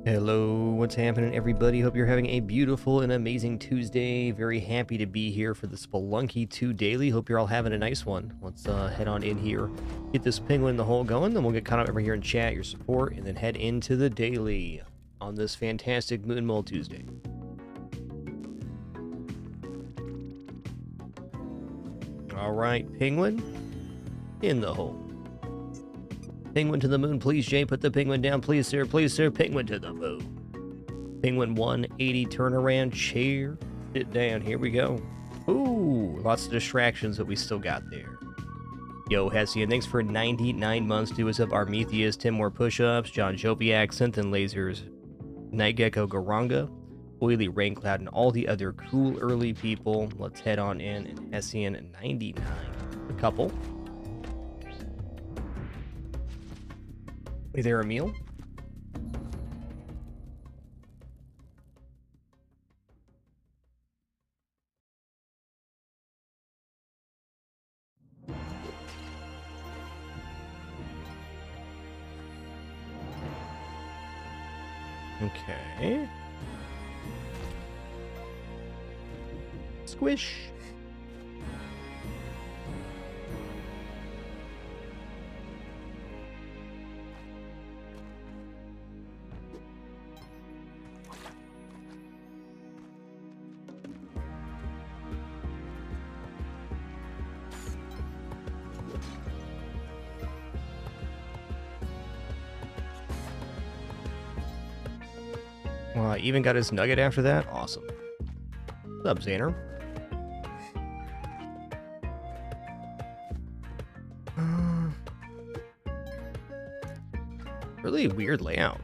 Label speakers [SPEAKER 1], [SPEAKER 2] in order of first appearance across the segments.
[SPEAKER 1] Hello, what's happening, everybody? Hope you're having a beautiful and amazing Tuesday. Very happy to be here for the Spelunky 2 daily. Hope you're all having a nice one. Let's head on in here, get this penguin in the hole going, then we'll get caught up over here in chat, your support, and then head into the daily on this fantastic Moon Mole Tuesday. All right, penguin in the hole. Penguin to the moon, please, Jay. Put the penguin down, please, sir. Please, sir. Penguin to the moon. Penguin 180 turnaround chair. Sit down. Here we go. Ooh, lots of distractions, but we still got there. Yo, Hessian, thanks for 99 months. Do us up Armetheus, 10 more push-ups. John Joviak, Synth and Lasers, Night Gecko, Garanga, Oily Raincloud, and all the other cool early people. Let's head on in. And Hessian 99. A couple. Is there a meal? Okay. Squish. Well, I even got his nugget after that. Awesome. What's up, Xaner? Really weird layout.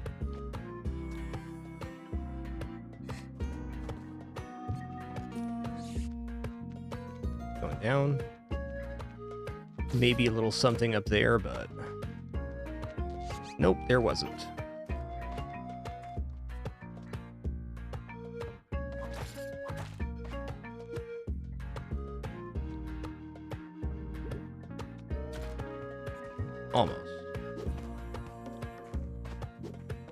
[SPEAKER 1] Going down. Maybe a little something up there, but nope, there wasn't. Almost.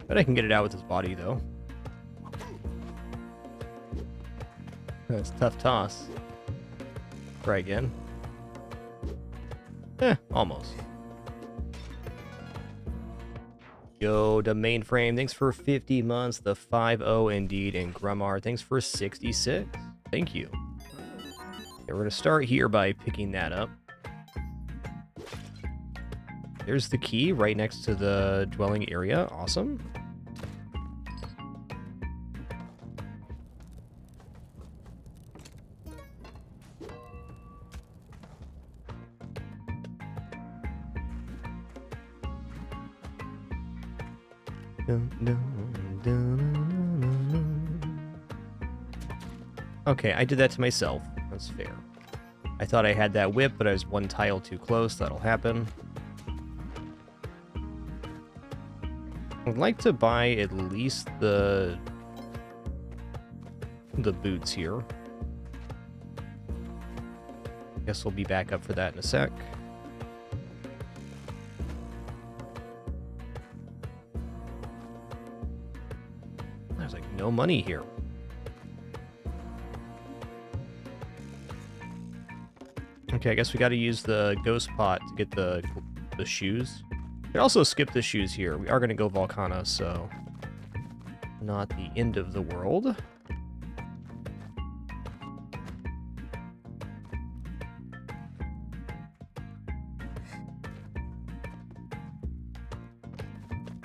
[SPEAKER 1] Bet I can get it out with his body, though. That's a tough toss. Try again. Almost. Yo, the mainframe, thanks for 50 months. The 5-0 indeed. And Grumar, thanks for 66. Thank you. Okay, we're going to start here by picking that up. There's the key right next to the dwelling area. Awesome. Okay, I did that to myself. That's fair. I thought I had that whip, but I was one tile too close. That'll happen. I'd like to buy at least the boots here. Guess we'll be back up for that in a sec. There's like no money here. Okay, I guess we got to use the ghost pot to get the shoes. We also skip the shoes here. We are going to go Volcana, so not the end of the world.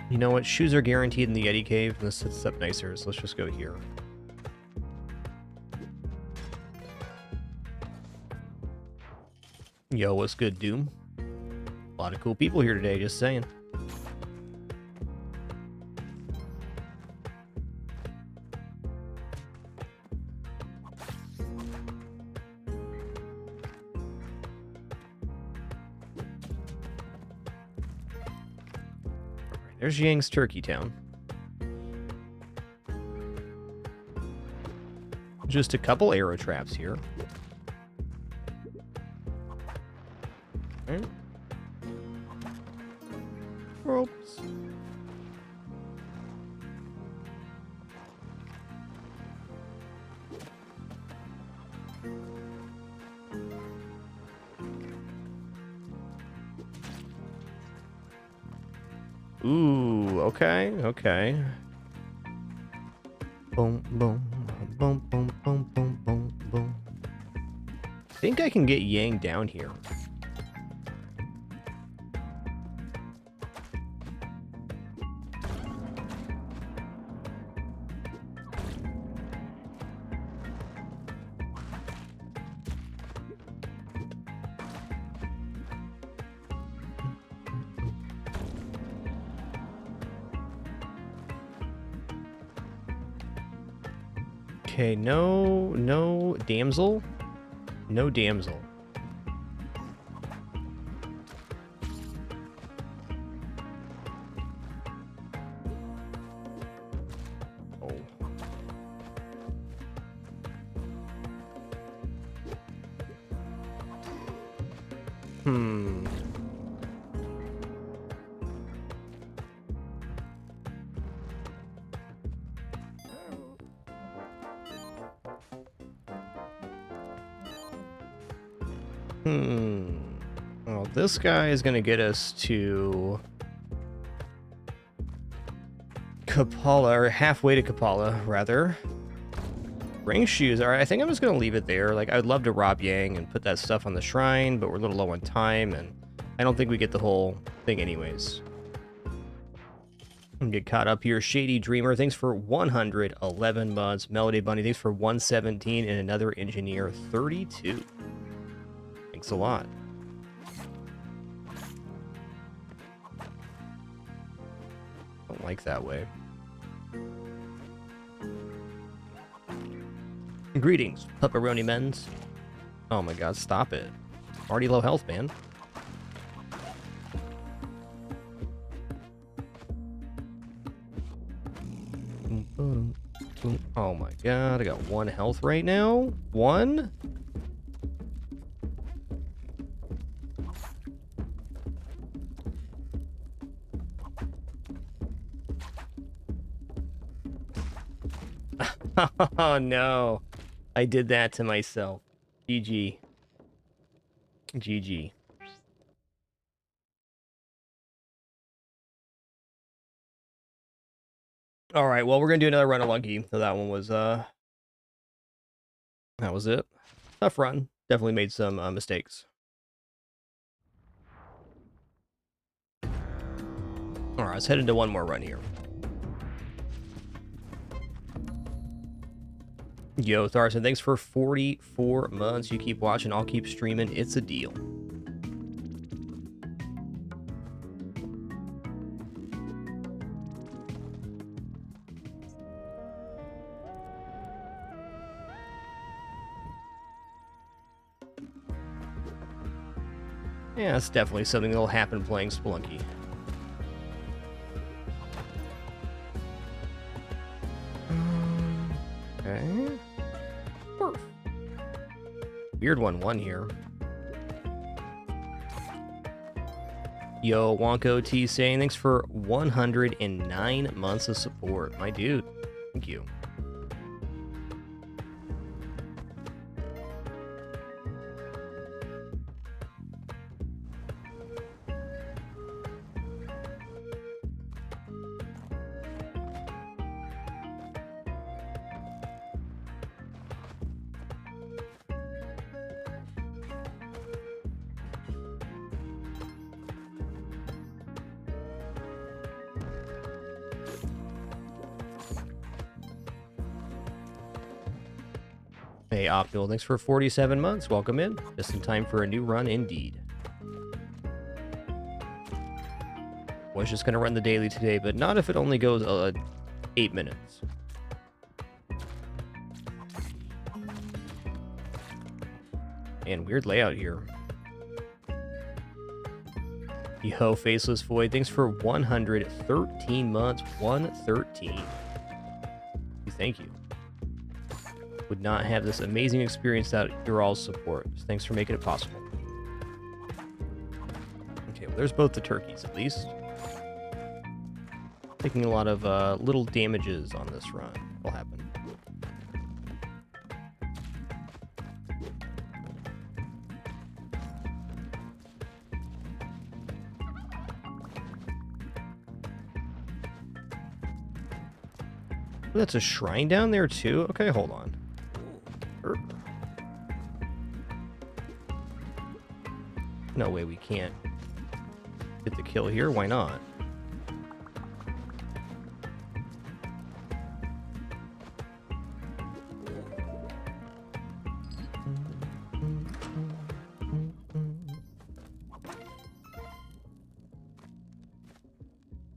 [SPEAKER 1] You know what? Shoes are guaranteed in the Yeti Cave, and this sets up nicer, so let's just go here. Yo, what's good, Doom? A lot of cool people here today, just saying. There's Yang's Turkey Town. Just a couple arrow traps here. Okay. Oops. Ooh, okay, okay. Boom, boom, boom, boom, boom, boom, boom, boom. I think I can get Yang down here. Okay, no damsel. No damsel. Oh. Hmm. Well, this guy is gonna get us to Kapala, or halfway to Kapala, rather. Ring shoes. All right, I think I'm just gonna leave it there. Like, I'd love to rob Yang and put that stuff on the shrine, but we're a little low on time, and I don't think we get the whole thing anyways. And get caught up here. Shady Dreamer, thanks for 111 months. Melody Bunny, thanks for 117, and another engineer, 32. Thanks a lot. Don't like that way. Greetings, pepperoni men's. Oh my god, stop it. Already low health, man. Oh my god, I got 1 health right now. 1? Oh no. I did that to myself. GG. GG. Alright, well, we're gonna do another run of Lucky. So that one was, that was it. Tough run. Definitely made some mistakes. Alright, let's head into one more run here. Yo, Tharson, thanks for 44 months. You keep watching, I'll keep streaming. It's a deal. Yeah, that's definitely something that'll happen playing Spelunky. Okay. Perf. Weird 1-1 here. Yo, Wonko T saying thanks for 109 months of support. My dude. Thank you. Hey, Optimal, thanks for 47 months. Welcome in. Just in time for a new run indeed. Was just going to run the daily today, but not if it only goes 8 minutes. And weird layout here. Yo, Faceless Void, thanks for 113 months. 113. Thank you. Would not have this amazing experience without your all's support. So thanks for making it possible. Okay, well, there's both the turkeys, at least. Taking a lot of little damages on this run. Will happen. Oh, that's a shrine down there too? Okay, hold on. No way we can't get the kill here. Why not?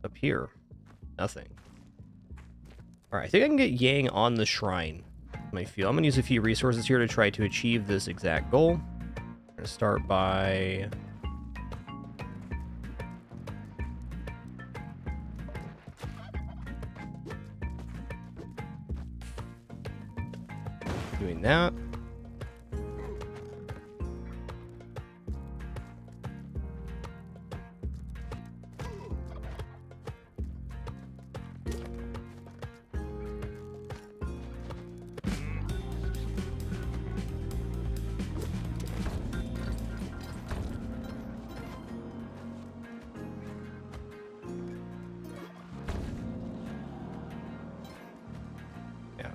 [SPEAKER 1] Up here. Nothing. Alright, I think I can get Yang on the shrine. I feel. I'm going to use a few resources here to try to achieve this exact goal. I'm going to start by... doing that.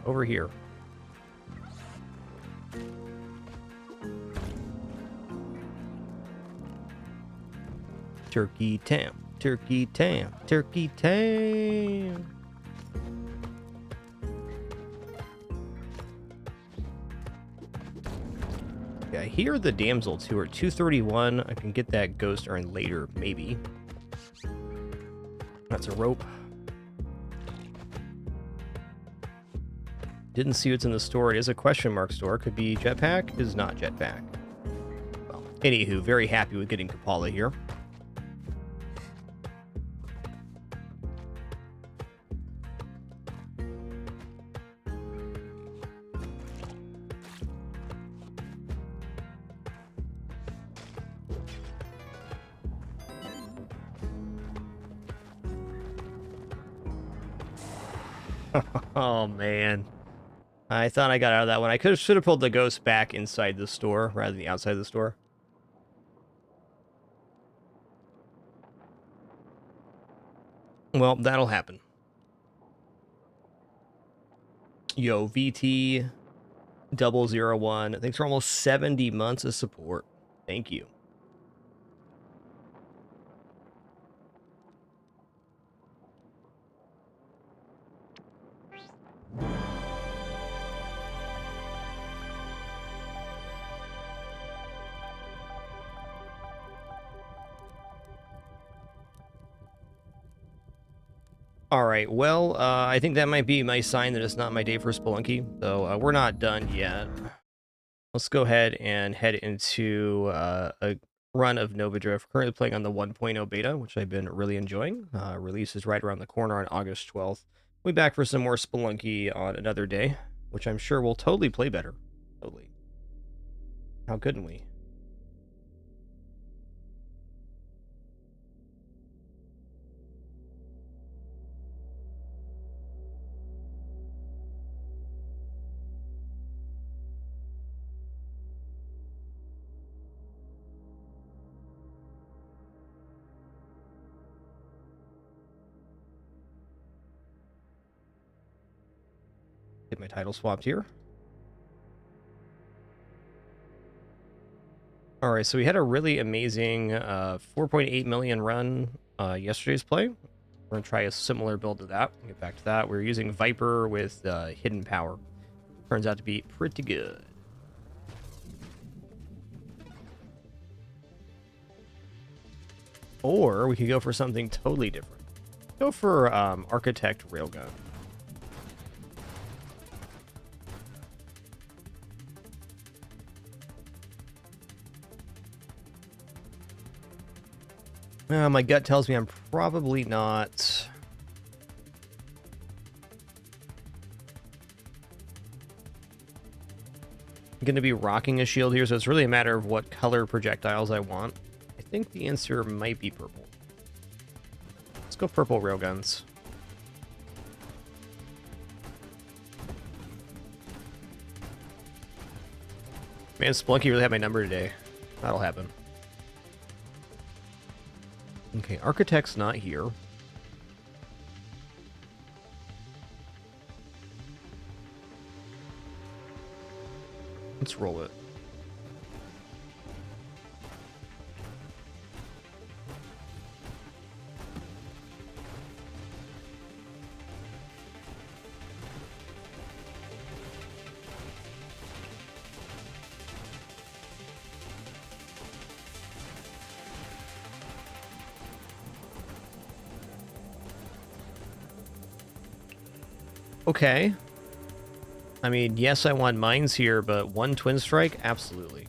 [SPEAKER 1] Over here. Turkey Town, Turkey Town, Turkey Town. Yeah, I hear the damsel too, or 231. I can get that ghost urn later, maybe. That's a rope. Didn't see what's in the store. It is a question mark store. Could be jetpack. Is not jetpack. Well, anywho, very happy with getting Kapala here. Oh man. I thought I got out of that one. I should have pulled the ghost back inside the store rather than the outside of the store. Well, that'll happen. Yo, VT 001. Thanks for almost 70 months of support. Thank you. Alright, well, I think that might be my sign that it's not my day for Spelunky, though we're not done yet. Let's go ahead and head into a run of Nova Drift. Currently playing on the 1.0 beta, which I've been really enjoying. Release is right around the corner on August 12th. We'll be back for some more Spelunky on another day, which I'm sure will totally play better. Totally. How couldn't we? Get my title swapped here. Alright, so we had a really amazing 4.8 million run yesterday's play. We're going to try a similar build to that. We'll get back to that. We're using Viper with Hidden Power. Turns out to be pretty good. Or we could go for something totally different. Go for Architect Railgun. My gut tells me I'm probably not going to be rocking a shield here, so it's really a matter of what color projectiles I want. I think the answer might be purple. Let's go purple railguns. Man, Spelunky really had my number today. That'll happen. Okay, Architect's not here. Let's roll it. Okay. I mean, yes, I want mines here, but one twin strike? Absolutely.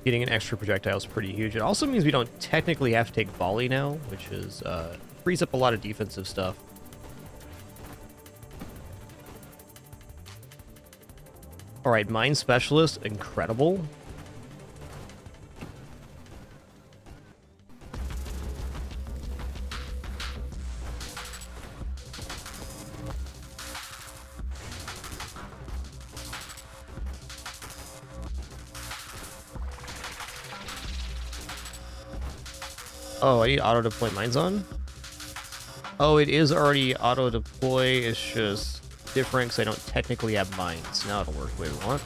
[SPEAKER 1] Getting an extra projectile is pretty huge. It also means we don't technically have to take volley now, which is frees up a lot of defensive stuff. All right, mine specialist, incredible. Oh, I need auto-deploy mines on? Oh, it is already auto-deploy. It's just different because I don't technically have mines. Now it'll work the way we want.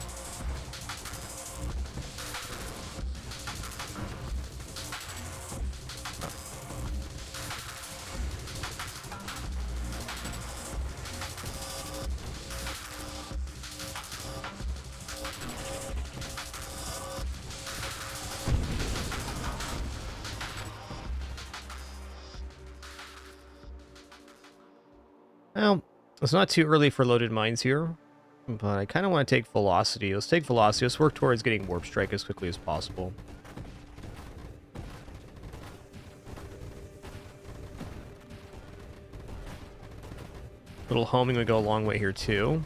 [SPEAKER 1] Well, it's not too early for loaded mines here, but I kind of want to take velocity. Let's take velocity. Let's work towards getting warp strike as quickly as possible. Little homing would go a long way here too.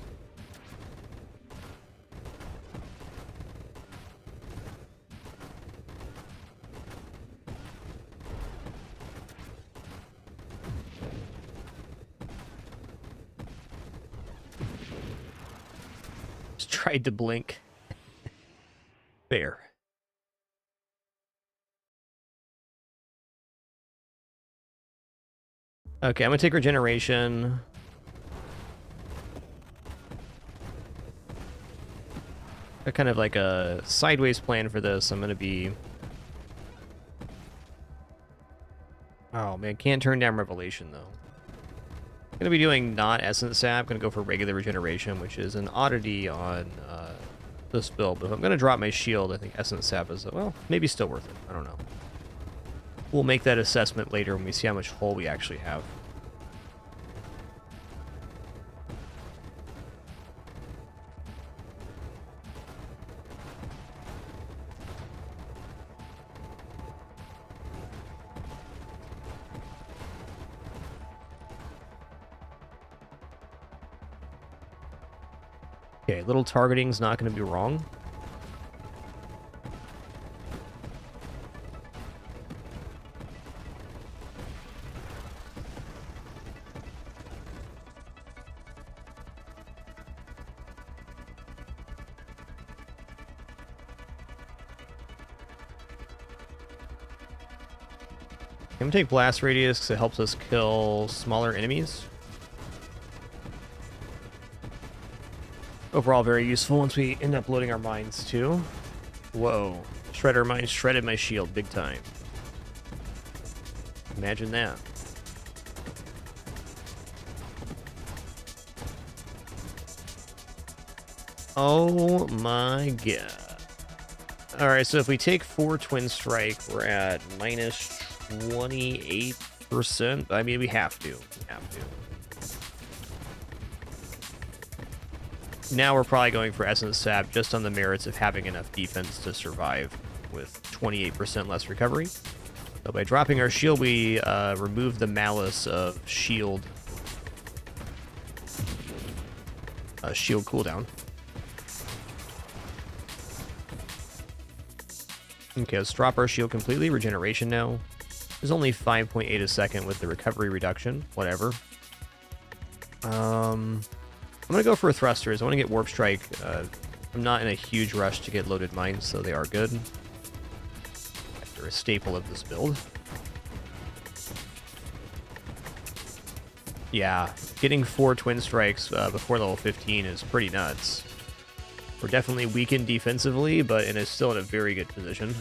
[SPEAKER 1] Tried to blink. Fair. Okay, I'm gonna take regeneration. Got kind of like a sideways plan for this. I'm gonna be... Oh man, can't turn down Revelation though. Gonna be doing not Essence Sap. Gonna go for regular regeneration, which is an oddity on this build. But if I'm gonna drop my shield, I think Essence Sap is, well, maybe still worth it. I don't know. We'll make that assessment later when we see how much hull we actually have. Okay, little targeting's not going to be wrong. I'm going to take Blast Radius because it helps us kill smaller enemies. Overall, very useful once we end up loading our mines, too. Whoa. Shredder mine shredded my shield big time. Imagine that. Oh my god. Alright, so if we take 4 Twin Strike, we're at minus 28%. I mean, we have to. We have to. Now we're probably going for Essence Sap just on the merits of having enough defense to survive with 28% less recovery. So by dropping our shield, we remove the malice of shield cooldown. Okay, let's drop our shield completely. Regeneration now. There's only 5.8 a second with the recovery reduction. Whatever. I'm going to go for thrusters. I want to get Warp Strike. I'm not in a huge rush to get loaded mines, so they are good. They're a staple of this build. Yeah, getting 4 twin strikes before level 15 is pretty nuts. We're definitely weakened defensively, but it is still in a very good position.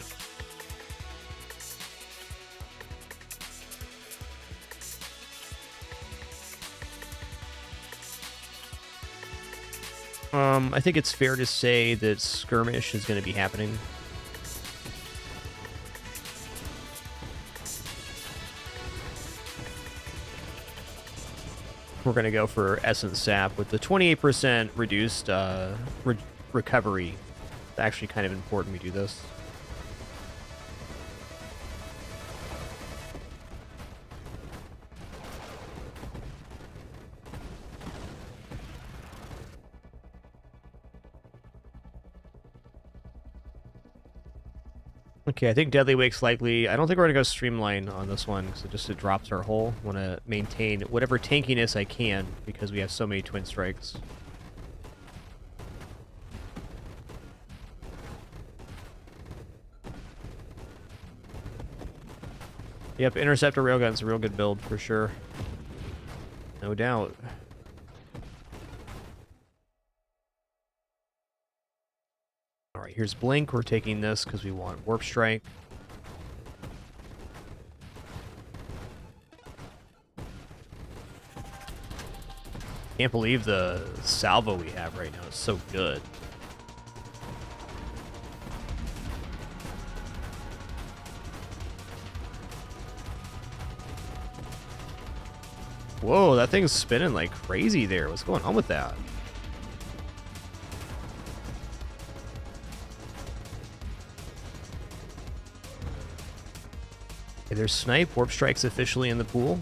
[SPEAKER 1] I think it's fair to say that skirmish is going to be happening. We're going to go for Essence Sap with the 28% reduced recovery. It's actually kind of important we do this. Okay, I think Deadly Wake's likely. I don't think we're going to go Streamline on this one, because it drops our hull. I want to maintain whatever tankiness I can, because we have so many Twin Strikes. Yep, Interceptor Railgun's a real good build, for sure. No doubt. Alright, here's Blink. We're taking this because we want Warp Strike. Can't believe the salvo we have right now is so good. Whoa, that thing's spinning like crazy there. What's going on with that? Okay, there's Snipe. Warp Strike's officially in the pool.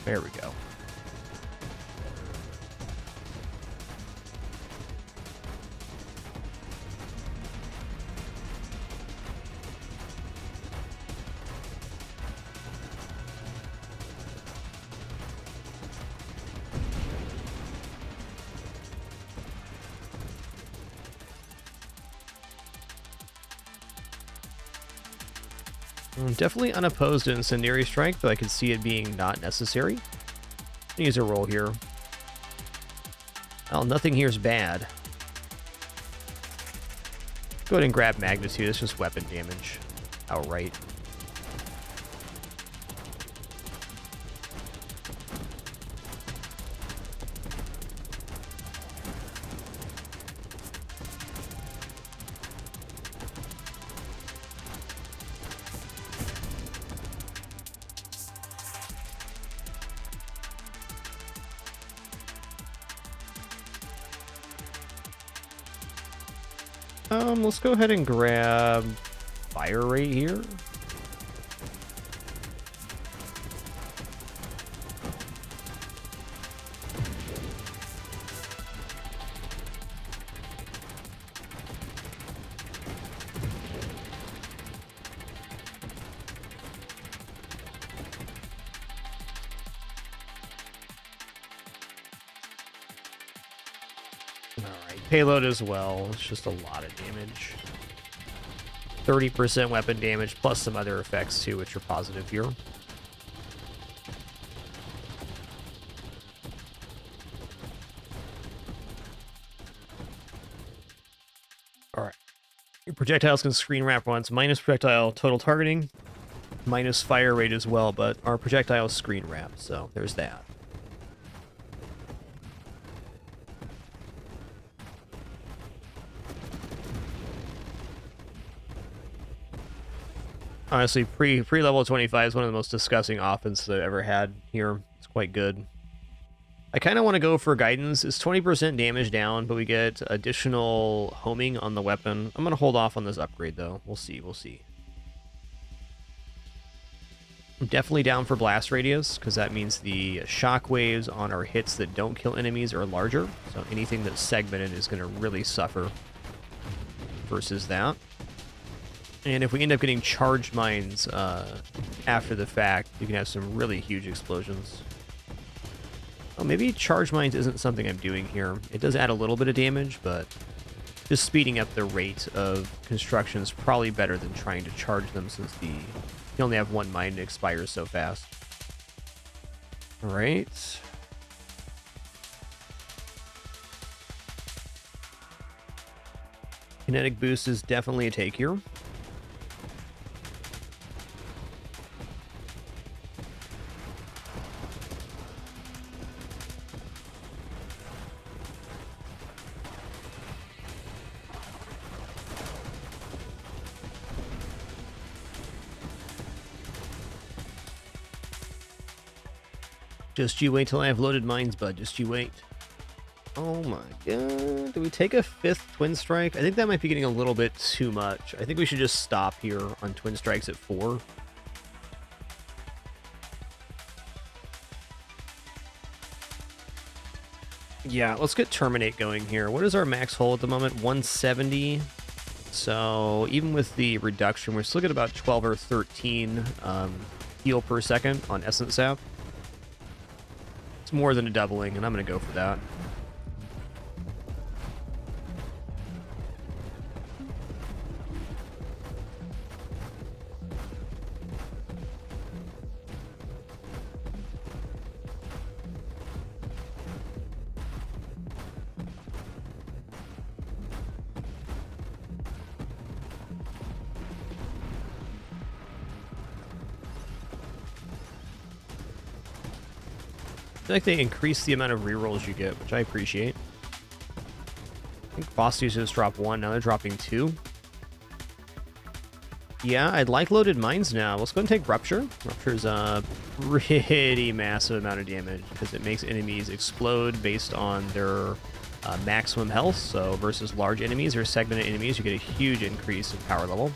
[SPEAKER 1] There we go. I'm definitely unopposed to Incendiary Strike, though I could see it being not necessary. Use a roll here. Well, nothing here is bad. Go ahead and grab Magnitude. It's just weapon damage outright. Let's go ahead and grab Fire Rate here. Payload as well. It's just a lot of damage. 30% weapon damage plus some other effects too, which are positive here. Alright. Your projectiles can screen wrap once, minus projectile total targeting, minus fire rate as well, but our projectiles screen wrap, so there's that. Honestly, pre-level 25 is one of the most disgusting offenses I've ever had here. It's quite good. I kind of want to go for Guidance. It's 20% damage down, but we get additional homing on the weapon. I'm going to hold off on this upgrade, though. We'll see, we'll see. I'm definitely down for Blast Radius, because that means the shockwaves on our hits that don't kill enemies are larger. So anything that's segmented is going to really suffer versus that. And if we end up getting charged mines after the fact, you can have some really huge explosions. Oh, maybe charge mines isn't something I'm doing here. It does add a little bit of damage, but just speeding up the rate of construction is probably better than trying to charge them since you only have one mine that expires so fast. All right. Kinetic boost is definitely a take here. Just you wait till I have loaded mines, bud. Just you wait. Oh my god. Do we take a 5th Twin Strike? I think that might be getting a little bit too much. I think we should just stop here on Twin Strikes at 4. Yeah, let's get Terminate going here. What is our max hull at the moment? 170. So even with the reduction, we're still at about 12 or 13 heal per second on Essence Sap. It's more than a doubling, and I'm going to go for that. I feel like they increase the amount of rerolls you get, which I appreciate. I think boss users drop 1, now they're dropping 2. Yeah, I'd like loaded mines now. Let's go and take Rupture. Rupture's a pretty massive amount of damage because it makes enemies explode based on their maximum health. So versus large enemies or segmented enemies, you get a huge increase in power level.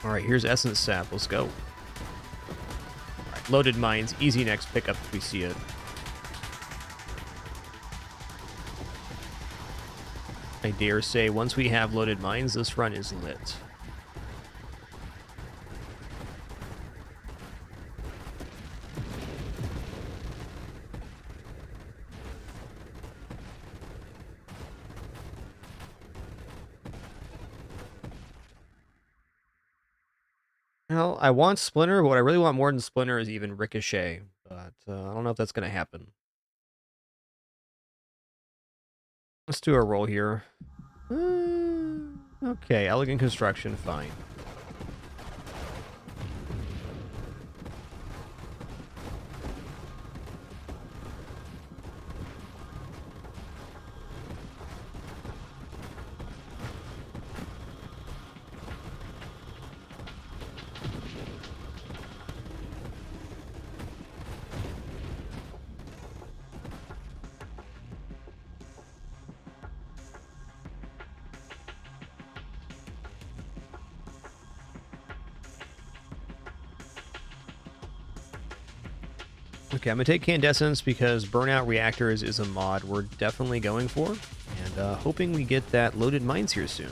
[SPEAKER 1] All right, here's Essence Sap. Let's go. All right, loaded mines. Easy next pickup if we see it. I dare say once we have loaded mines, this run is lit. Well, I want Splinter, but what I really want more than Splinter is even Ricochet. But I don't know if that's going to happen. Let's do a roll here. Okay, Elegant Construction, fine. Okay, I'm going to take Candescence because Burnout Reactors is a mod we're definitely going for, and hoping we get that loaded mines here soon.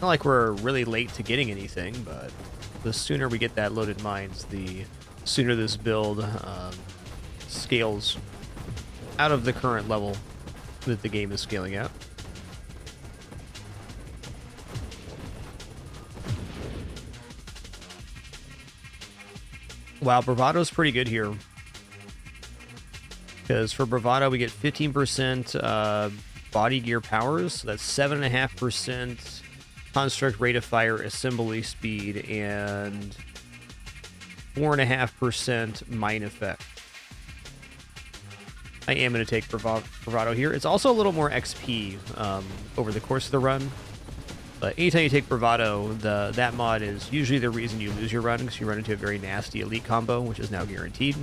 [SPEAKER 1] Not like we're really late to getting anything, but the sooner we get that loaded mines, the sooner this build scales out of the current level that the game is scaling at. Wow, Bravado's pretty good here. Because for Bravado, we get 15% body gear powers. So that's 7.5% construct rate of fire, assembly speed, and 4.5% mine effect. I am going to take Bravado here. It's also a little more XP over the course of the run. But anytime you take Bravado, that mod is usually the reason you lose your run, because you run into a very nasty elite combo, which is now guaranteed.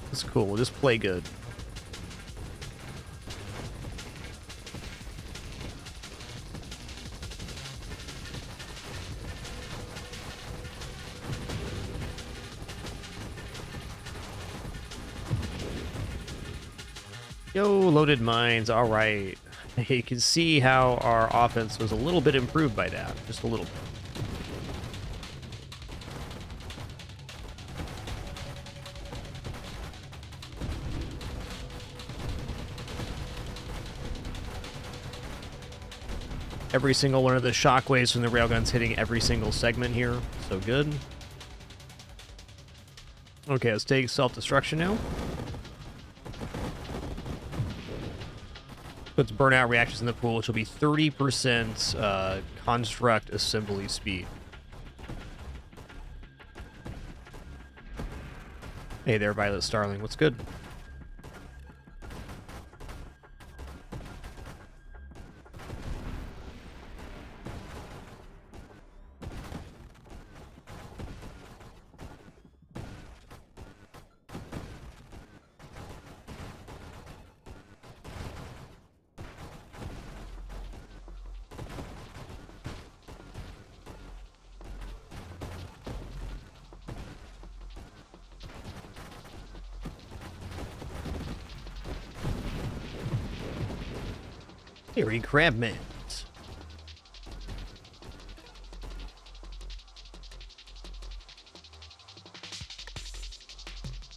[SPEAKER 1] That's cool. We'll just play good. Yo, loaded mines. All right. You can see how our offense was a little bit improved by that. Just a little bit. Every single one of the shockwaves from the railguns hitting every single segment here. So good. Okay, let's take self-destruction now. Puts burnout reactions in the pool, which will be 30% construct assembly speed. Hey there, Violet Starling. What's good? Harry Crabmans.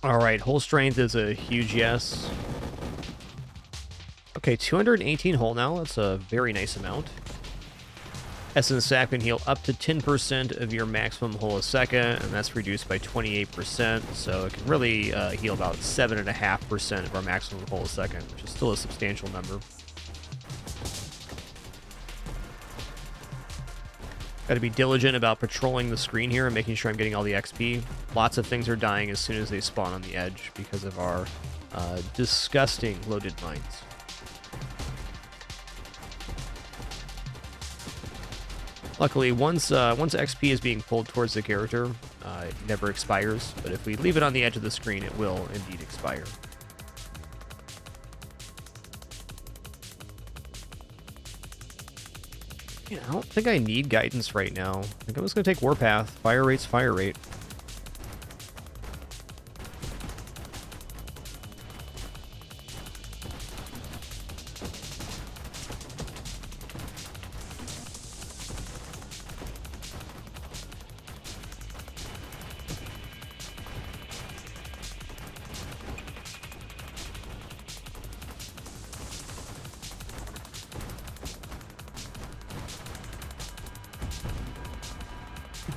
[SPEAKER 1] Alright, hull strength is a huge yes. Okay, 218 hull now. That's a very nice amount. Essence Sac can heal up to 10% of your maximum hull a second, and that's reduced by 28%, so it can really heal about 7.5% of our maximum hull a second, which is still a substantial number. Got to be diligent about patrolling the screen here and making sure I'm getting all the XP. Lots of things are dying as soon as they spawn on the edge because of our disgusting loaded mines. Luckily, once XP is being pulled towards the character, it never expires, but if we leave it on the edge of the screen, it will indeed expire. Yeah, I don't think I need guidance right now. I think I'm just going to take Warpath. Fire rate's fire rate.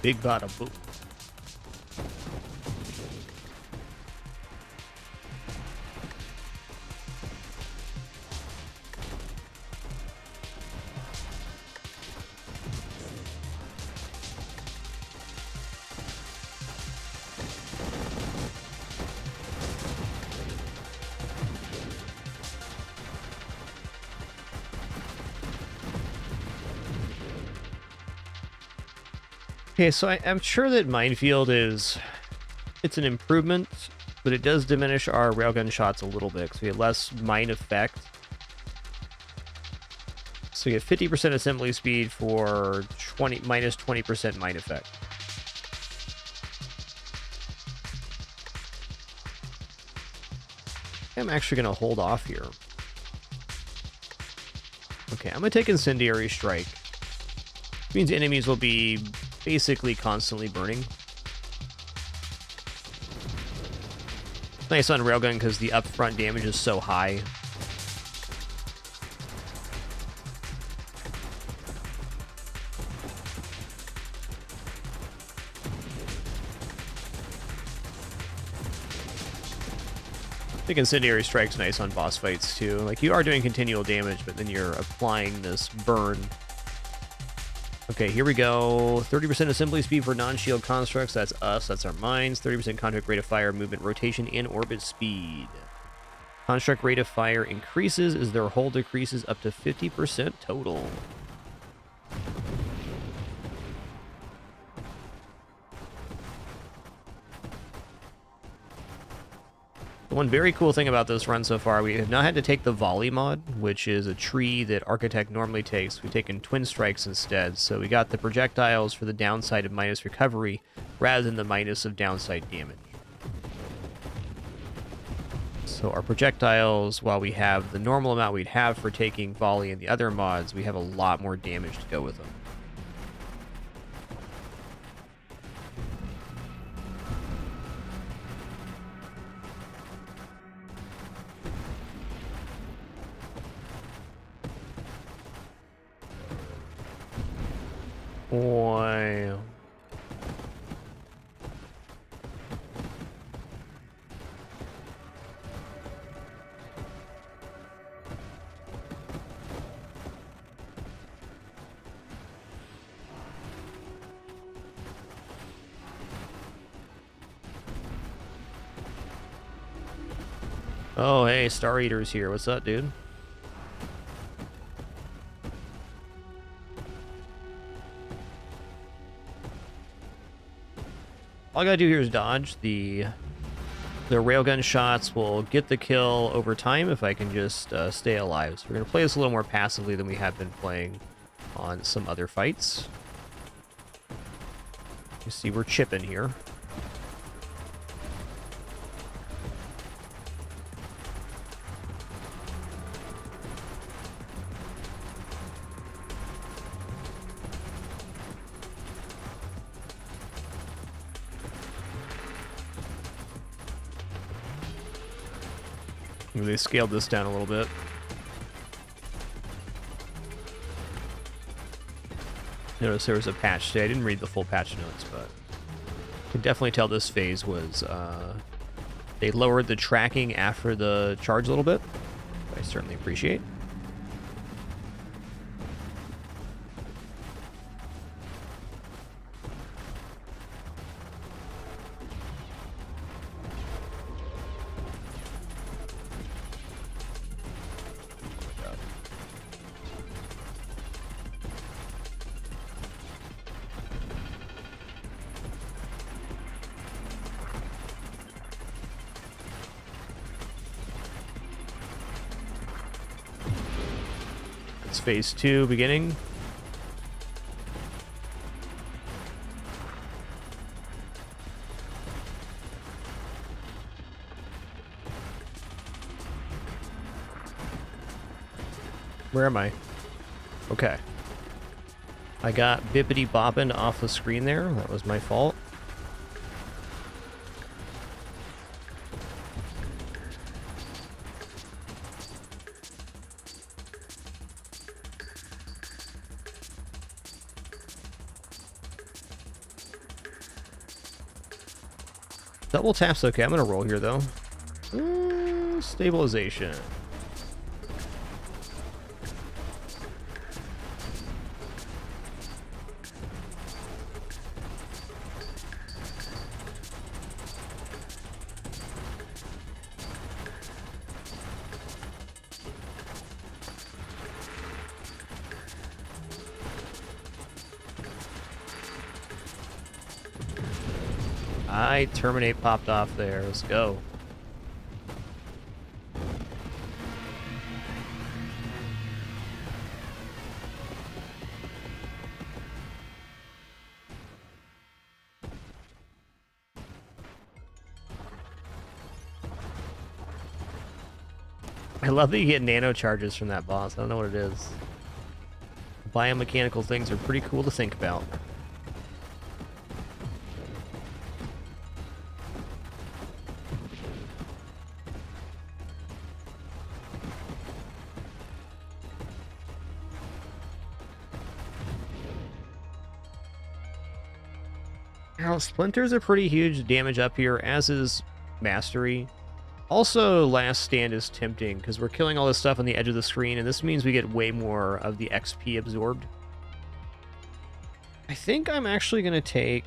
[SPEAKER 1] Big bada boom. Okay, so I'm sure that Minefield it's an improvement, but it does diminish our railgun shots a little bit, because we get less mine effect. So you get 50% assembly speed for minus 20% mine effect. I'm actually going to hold off here. Okay, I'm going to take Incendiary Strike. Which means enemies will be basically constantly burning. Nice on Railgun because the upfront damage is so high. I think Incendiary Strike's nice on boss fights too. Like, you are doing continual damage, but then you're applying this burn. Okay, here we go. 30% assembly speed for non-shield constructs. That's us. That's our mines. 30% contract rate of fire, movement, rotation, and orbit speed. Construct rate of fire increases as their hull decreases up to 50% total. One very cool thing about this run so far, we have not had to take the volley mod, which is a tree that Architect normally takes. We've taken twin strikes instead, so we got the projectiles for the downside of minus recovery rather than the minus of downside damage. So our projectiles, while we have the normal amount we'd have for taking volley and the other mods, we have a lot more damage to go with them. Wow. Oh, hey, Star Eater's here. What's up, dude? All I gotta do here is dodge. The railgun shots will get the kill over time if I can just stay alive. So we're gonna play this a little more passively than we have been playing on some other fights. You see, we're chipping here. They scaled this down a little bit. Notice there was a patch today. I didn't read the full patch notes, but I can definitely tell this phase was... they lowered the tracking after the charge a little bit. I certainly appreciate. Phase 2 beginning. Where am I? Okay. I got bippity bopping off the screen there. That was my fault. Double tap's okay. I'm gonna roll here though. Stabilization. Terminate popped off there. Let's go. I love that you get nano charges from that boss. I don't know what it is. Biomechanical things are pretty cool to think about. Now, Splinters are pretty huge damage up here, as is Mastery. Also, Last Stand is tempting, because we're killing all this stuff on the edge of the screen, and this means we get way more of the XP absorbed. I think I'm actually going to take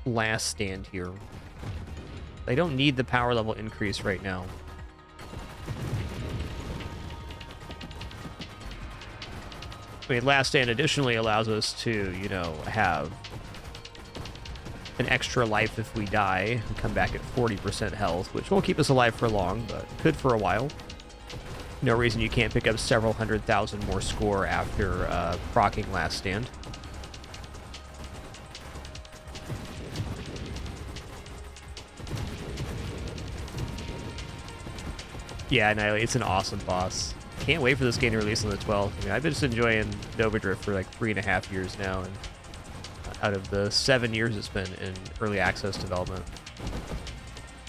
[SPEAKER 1] Last Stand here. I don't need the power level increase right now. I mean, Last Stand additionally allows us to, you know, have an extra life if we die and come back at 40% health, which won't keep us alive for long, but could for a while. No reason you can't pick up several 100,000 more score after proccing Last Stand. Yeah, Annihilate, it's an awesome boss. Can't wait for this game to release on the 12th. I mean, I've been just enjoying Nova Drift for like 3.5 years now, and out of the 7 years it's been in early access development.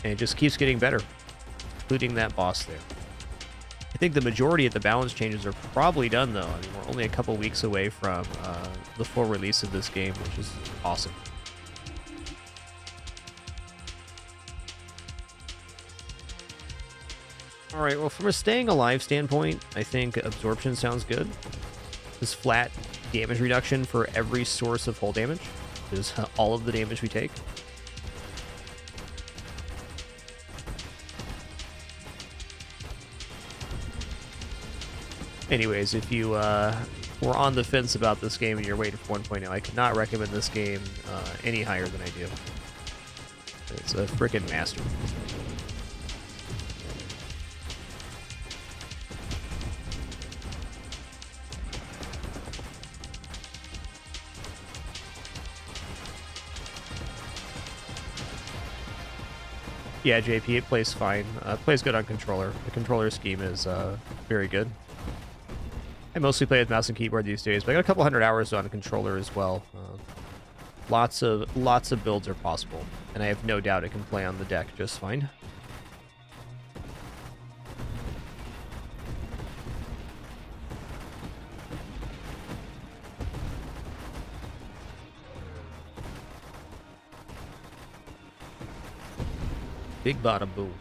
[SPEAKER 1] And it just keeps getting better, including that boss there. I think the majority of the balance changes are probably done, though. I mean, we're only a couple weeks away from the full release of this game, which is awesome. All right, well, from a staying alive standpoint, I think absorption sounds good. This flat damage reduction for every source of hull damage is all of the damage we take. Anyways, if you were on the fence about this game and you're waiting for 1.0, I could not recommend this game any higher than I do. It's a frickin' masterpiece. Yeah, JP, it plays fine. Plays good on controller. The controller scheme is very good. I mostly play with mouse and keyboard these days, but I got a couple hundred hours on a controller as well. Lots of builds are possible, and I have no doubt it can play on the deck just fine. Big bada boom.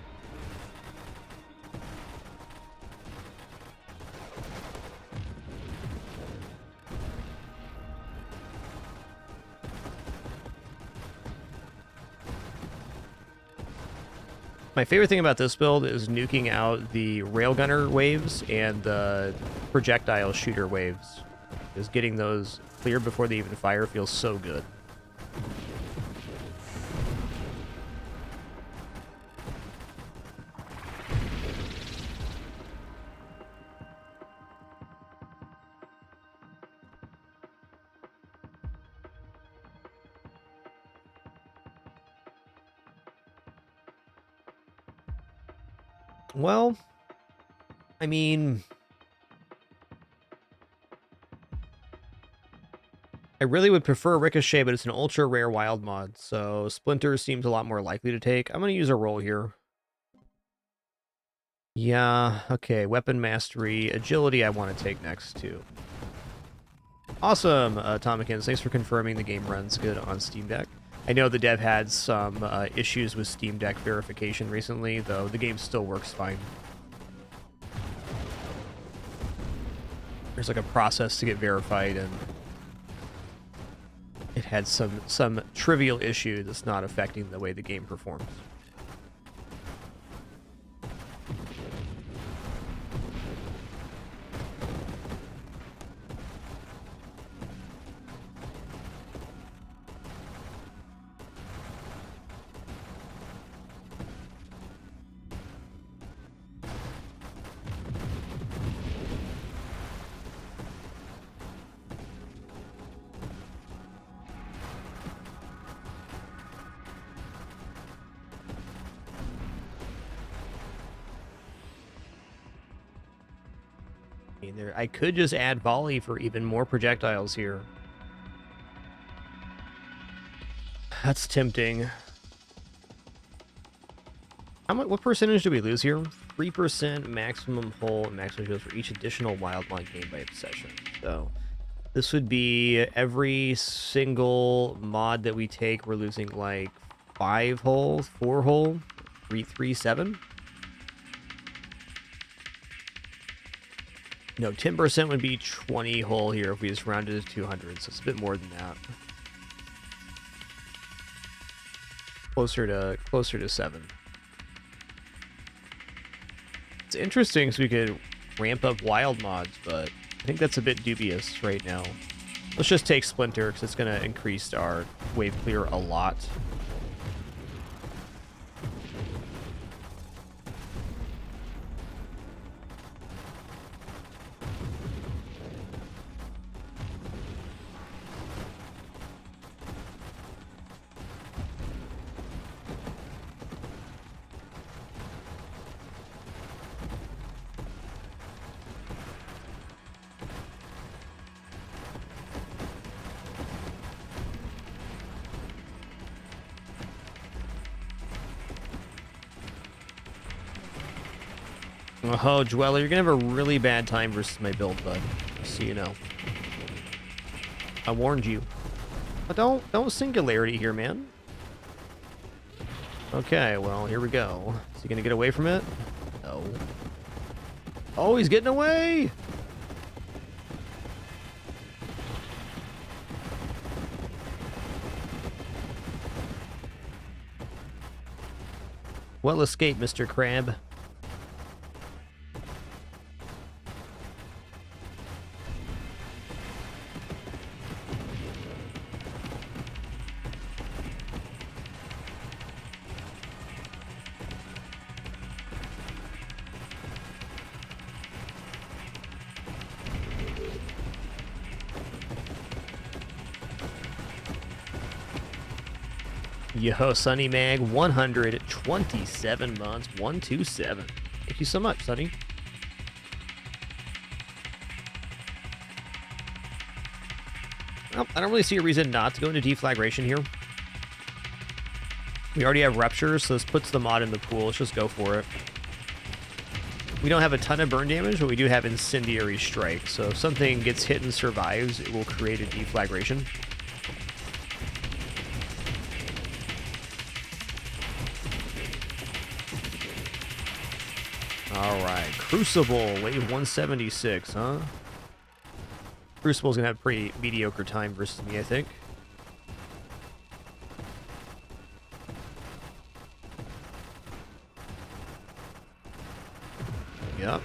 [SPEAKER 1] My favorite thing about this build is nuking out the railgunner waves and the projectile shooter waves. Just getting those cleared before they even fire feels so good. Well, I mean, I really would prefer Ricochet, but it's an ultra rare wild mod, so Splinter seems a lot more likely to take. I'm going to use a roll here. Yeah, okay, weapon mastery, agility I want to take next too. Awesome, Tomikins, thanks for confirming the game runs good on Steam Deck. I know the dev had some issues with Steam Deck verification recently, though the game still works fine. There's like a process to get verified, and it had some trivial issue that's not affecting the way the game performs. I could just add volley for even more projectiles here. That's tempting. What percentage do we lose here? 3% maximum hull and maximum shields for each additional wild mod gained by obsession. So this would be every single mod that we take, we're losing like 5 hull, 4 hull, 3, 7. No, 10% would be 20 hull here if we just rounded to 200, so it's a bit more than that. Closer to 7. It's interesting, so we could ramp up wild mods, but I think that's a bit dubious right now. Let's just take Splinter, because it's going to increase our wave clear a lot. Oh, Dweller, you're gonna have a really bad time versus my build, bud. Just so you know. I warned you. But don't singularity here, man. Okay, well, here we go. Is he gonna get away from it? No. Oh, he's getting away! Well escaped, Mr. Crab. Yo, Sunny Mag, 127 months, 127. Thank you so much, Sunny. Well, I don't really see a reason not to go into deflagration here. We already have ruptures, so this puts the mod in the pool. Let's just go for it. We don't have a ton of burn damage, but we do have incendiary strike. So if something gets hit and survives, it will create a deflagration. Alright, Crucible, wave 176, huh? Crucible's gonna have a pretty mediocre time versus me, I think. Yep.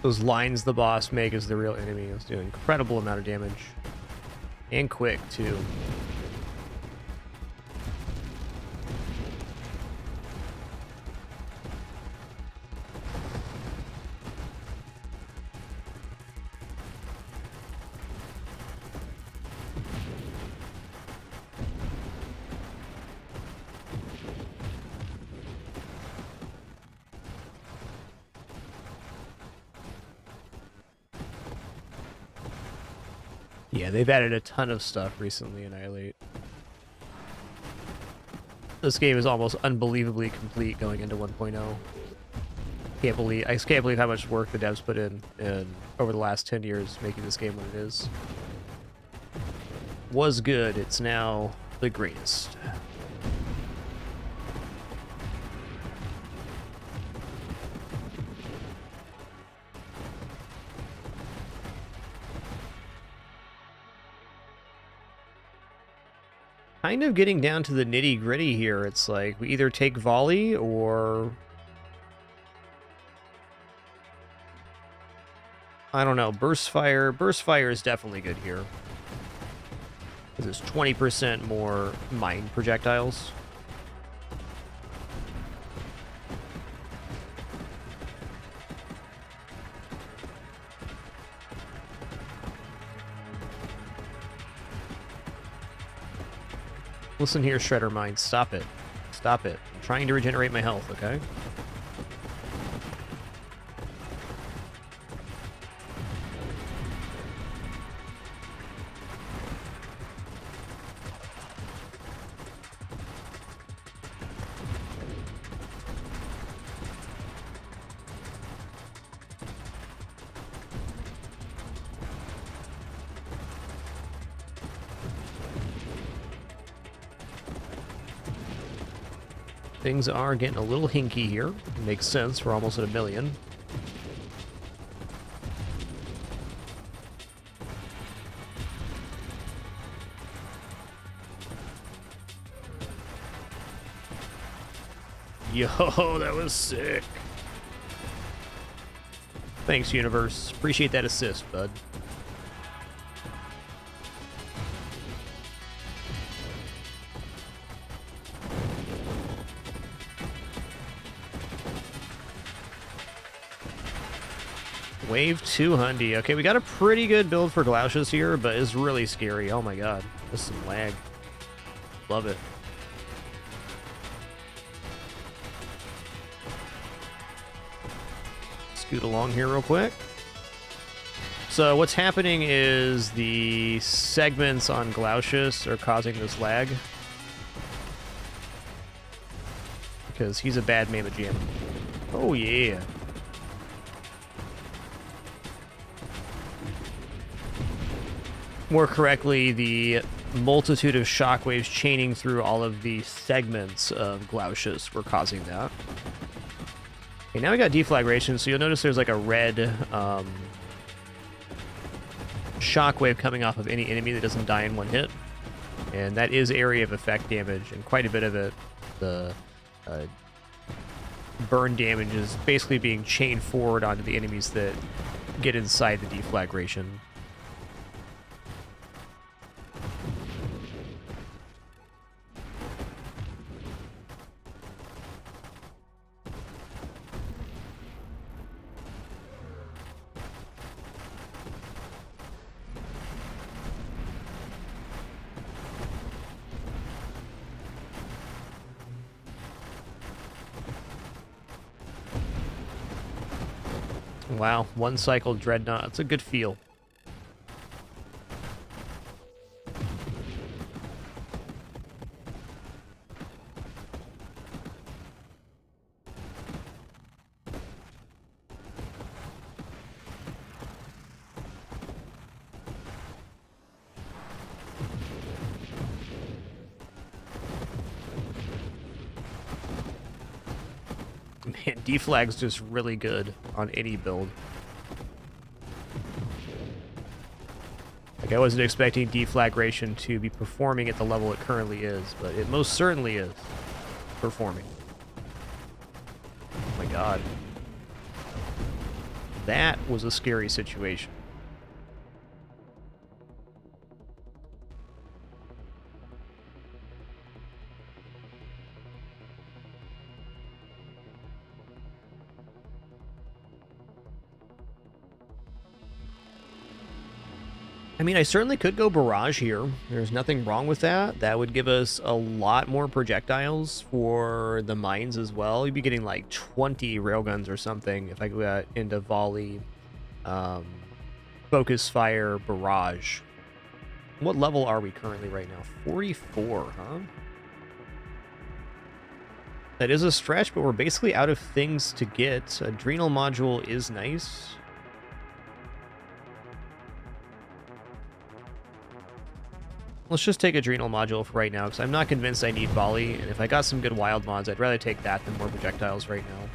[SPEAKER 1] Those lines the boss make is the real enemy. It's doing an incredible amount of damage. And quick, too. Yeah, they've added a ton of stuff recently in Annihilate. This game is almost unbelievably complete going into 1.0. I just can't believe how much work the devs put in over the last 10 years making this game what it is. Was good, it's now the greatest. Kind of getting down to the nitty-gritty here. It's like we either take volley or I don't know. Burst fire is definitely good here because it's 20% more mine projectiles. Listen here, Shredder Mine. Stop it. Stop it. I'm trying to regenerate my health, okay? Things are getting a little hinky here. It makes sense. We're almost at 1 million. Yo, that was sick. Thanks, Universe. Appreciate that assist, bud. Wave 200. Okay, we got a pretty good build for Glacius here, but it's really scary. Oh my god. This is some lag. Love it. Scoot along here real quick. So what's happening is the segments on Glacius are causing this lag. Because he's a bad Mamma Jam. Oh yeah. More correctly, the multitude of shockwaves chaining through all of the segments of Glacius were causing that. Okay, now we got deflagration, so you'll notice there's like a red shockwave coming off of any enemy that doesn't die in one hit. And that is area of effect damage, and quite a bit of it, the burn damage, is basically being chained forward onto the enemies that get inside the deflagration. Wow, one cycle Dreadnought. It's a good feel. Man, deflag's just really good on any build. Like, I wasn't expecting deflagration to be performing at the level it currently is, but it most certainly is performing. Oh my god. That was a scary situation. I mean, I certainly could go Barrage here. There's nothing wrong with that. That would give us a lot more projectiles for the mines as well. You'd be getting like 20 railguns or something if I go into Volley, Focus Fire, Barrage. What level are we currently right now? 44, huh? That is a stretch, but we're basically out of things to get. Adrenal Module is nice. Let's just take Adrenal Module for right now, because I'm not convinced I need Volley, and if I got some good wild mods, I'd rather take that than more projectiles right now.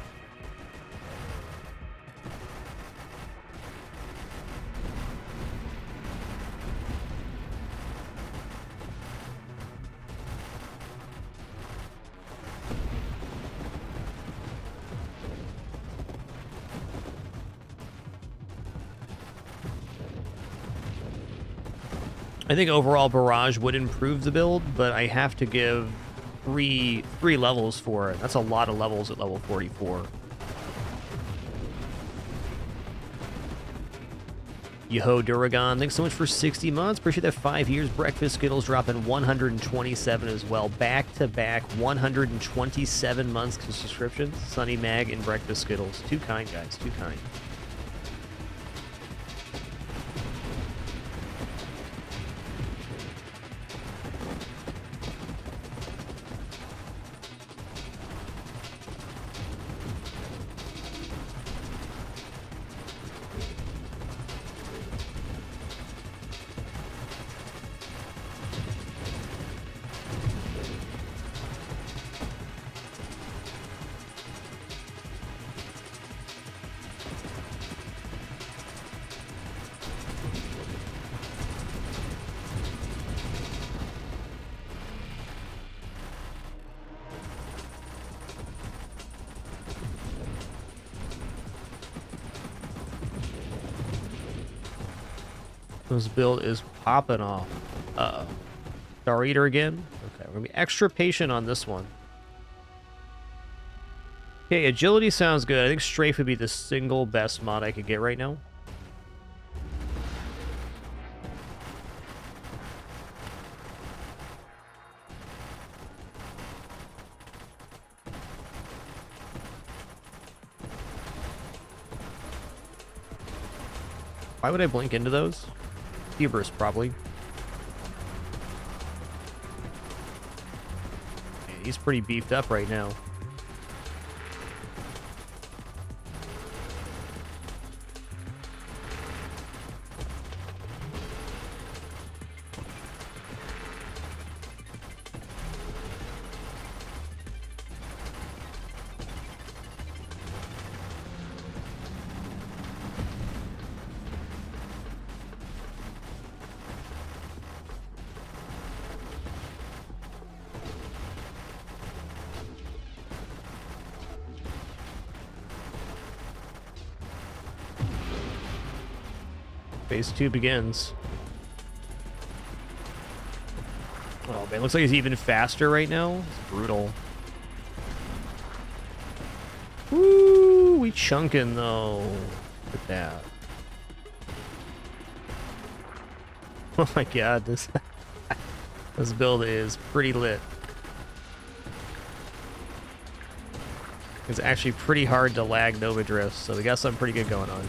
[SPEAKER 1] I think overall Barrage would improve the build, but I have to give three levels for it. That's a lot of levels at level 44. Yo-ho, Duragon, thanks so much for 60 months. Appreciate that 5 years. Breakfast Skittles dropping 127 as well. Back-to-back 127 months to subscriptions. Sunny Mag and Breakfast Skittles. Too kind, guys. Too kind. This build is popping off. Uh-oh. Star Eater again? Okay, we're going to be extra patient on this one. Okay, agility sounds good. I think strafe would be the single best mod I could get right now. Why would I blink into those? Hubris, probably. Yeah, he's pretty beefed up right now. Phase 2 begins. Oh man, looks like he's even faster right now. It's brutal. Woo, we chunking though. Look at that. Oh my god, this this build is pretty lit. It's actually pretty hard to lag Nova Drift, so we got something pretty good going on.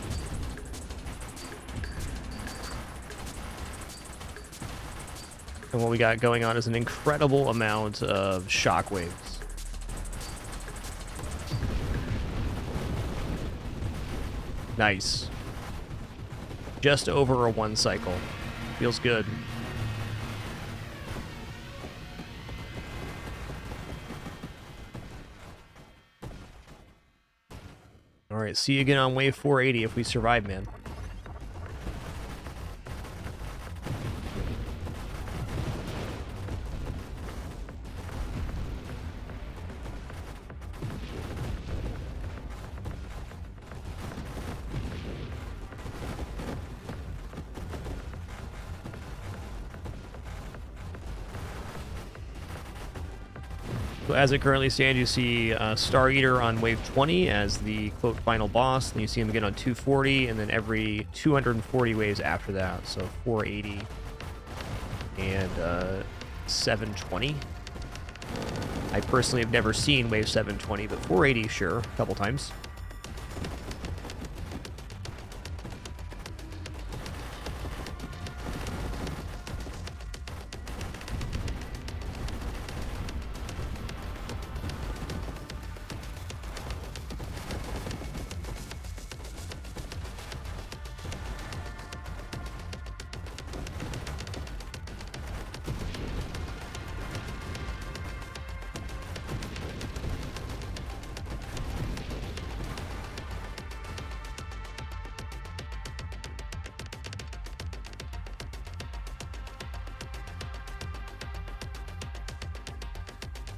[SPEAKER 1] And what we got going on is an incredible amount of shockwaves. Nice. Just over a 1 cycle. Feels good. Alright, see you again on wave 480 if we survive, man. So as it currently stands, you see Star Eater on wave 20 as the quote final boss. Then you see him again on 240, and then every 240 waves after that. So 480 and 720. I personally have never seen wave 720, but 480 sure, a couple times.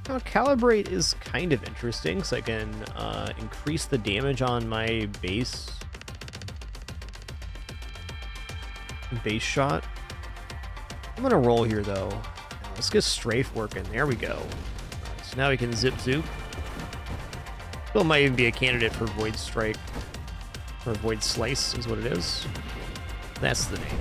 [SPEAKER 1] Now, Calibrate is kind of interesting, so I can increase the damage on my base shot. I'm gonna roll here though. Let's get strafe working. There we go. So now we can zip zoop. Still might even be a candidate for Void Strike, or Void Slice is what it is. That's the name.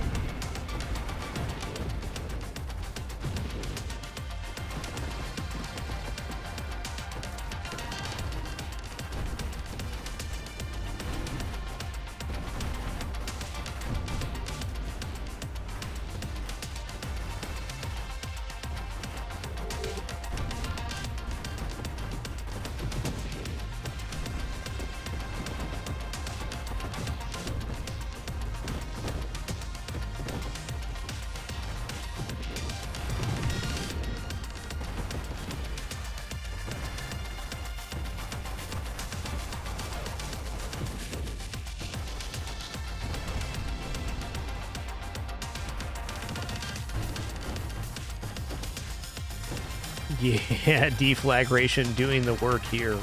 [SPEAKER 1] Yeah, deflagration doing the work here.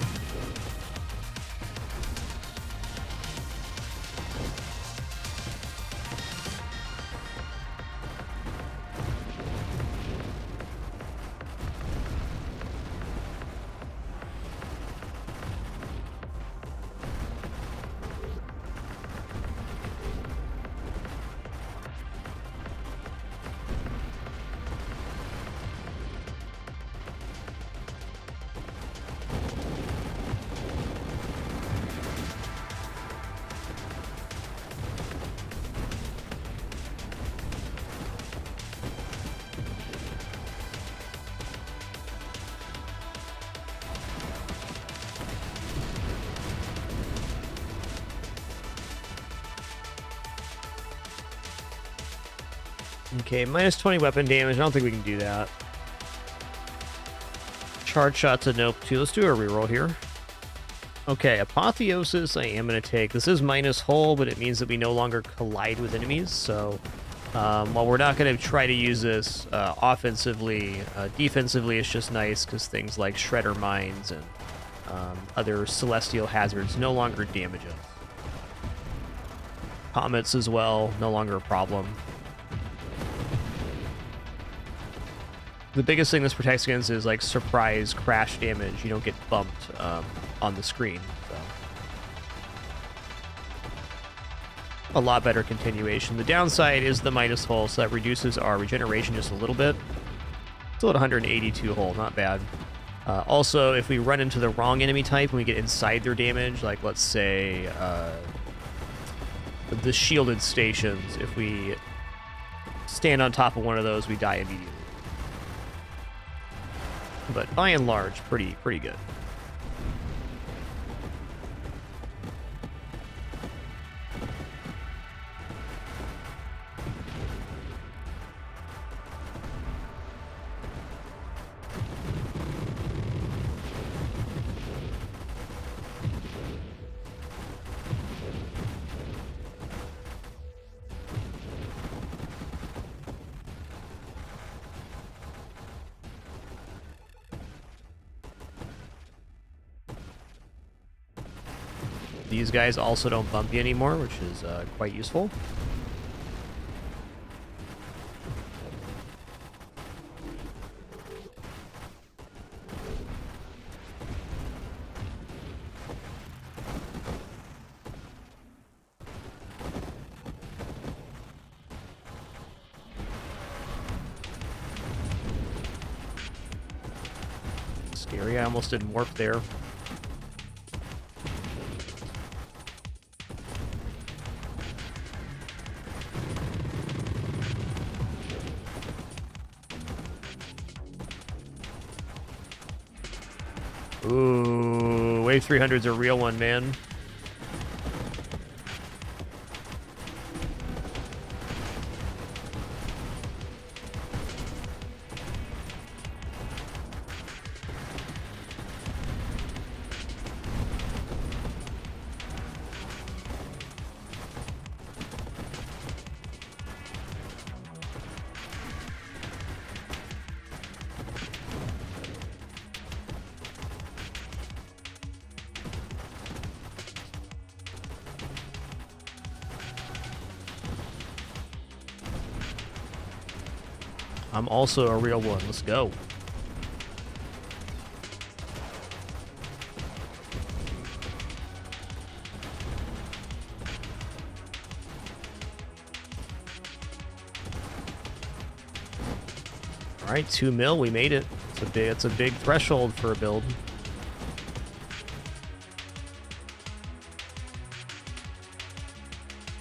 [SPEAKER 1] Okay, minus 20 weapon damage. I don't think we can do that. Charge shot's a nope too. Let's do a reroll here. Okay, Apotheosis I am going to take. This is minus hull, but it means that we no longer collide with enemies. So while we're not going to try to use this offensively, defensively it's just nice because things like Shredder Mines and other Celestial Hazards no longer damage us. Comets as well, no longer a problem. The biggest thing this protects against is like surprise crash damage. You don't get bumped on the screen. So. A lot better continuation. The downside is the minus hull, so that reduces our regeneration just a little bit. Still at 182 hull, not bad. Also, if we run into the wrong enemy type and we get inside their damage, like let's say the shielded stations, if we stand on top of one of those, we die immediately. But by and large, pretty good. These guys also don't bump you anymore, which is quite useful. Scary, I almost didn't warp there. Ooh, Wave 300's a real one, man. I'm also a real one. Let's go. All right, 2 mil. We made it. It's a big threshold for a build.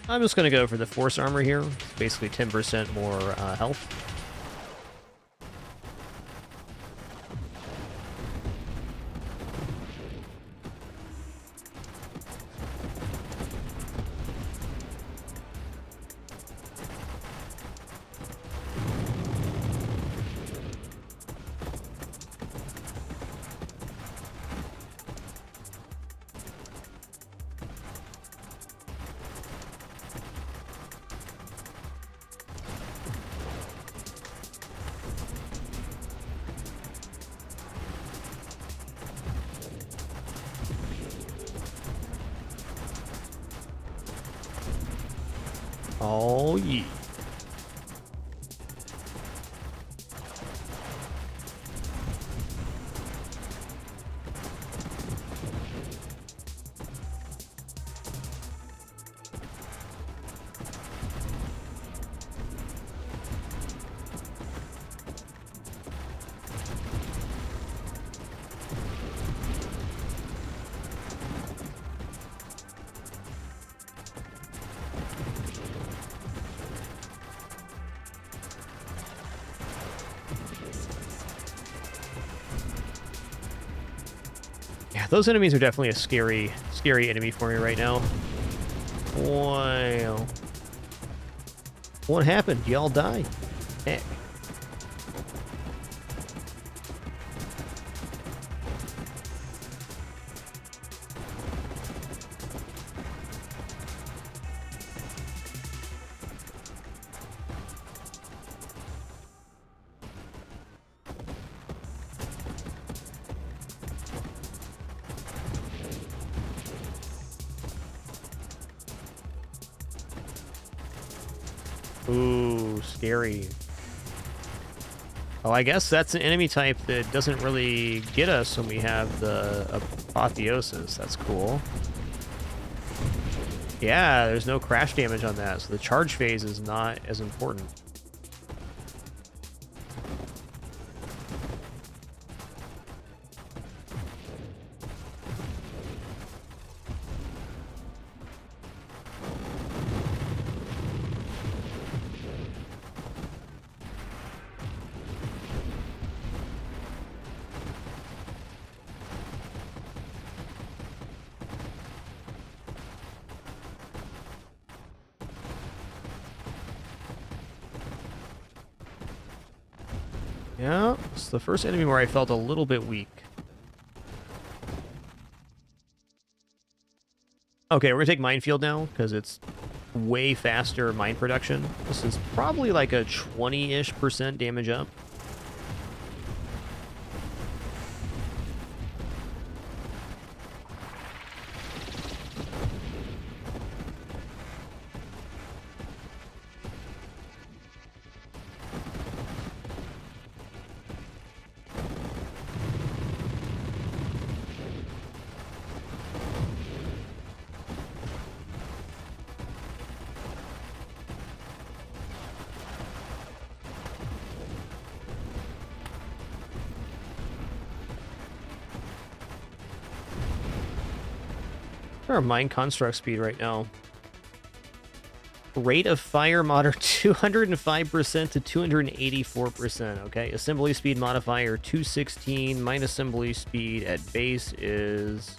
[SPEAKER 1] I'm just gonna go for the force armor here. It's basically 10% more health. Oh, yeah. Yeah, those enemies are definitely a scary enemy for me right now. Wow. What happened? Y'all die? Heck. Ooh, scary. Oh, I guess that's an enemy type that doesn't really get us when we have the apotheosis. That's cool. Yeah, there's no crash damage on that, so the charge phase is not as important. Yeah, it's the first enemy where I felt a little bit weak. Okay, we're gonna take Minefield now, because it's way faster mine production. This is probably like a 20-ish% damage up. Our mine construct speed right now. Rate of fire modder 205% to 284%. Okay, assembly speed modifier 216. Mine assembly speed at base is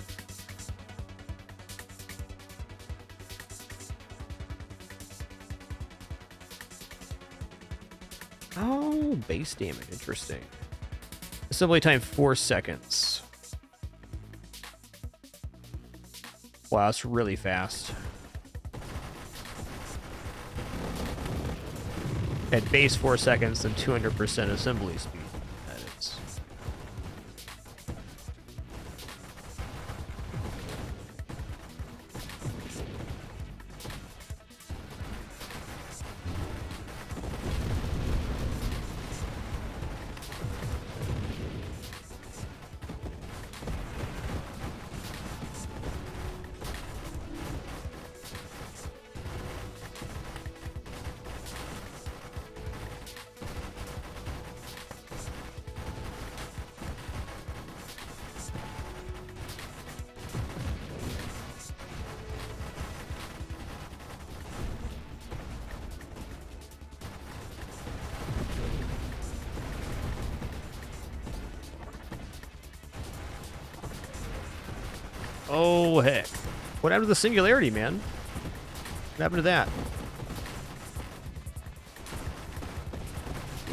[SPEAKER 1] oh, base damage. Interesting. Assembly time 4 seconds. Wow, that's really fast. At base 4 seconds, then 200% assembly speed. That is. Oh, heck. What happened to the singularity, man? What happened to that?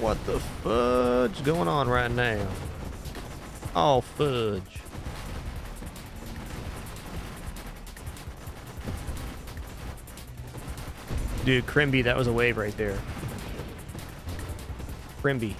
[SPEAKER 1] What the fudge going on right now? Oh, fudge. Dude, Crimby, that was a wave right there. Crimby.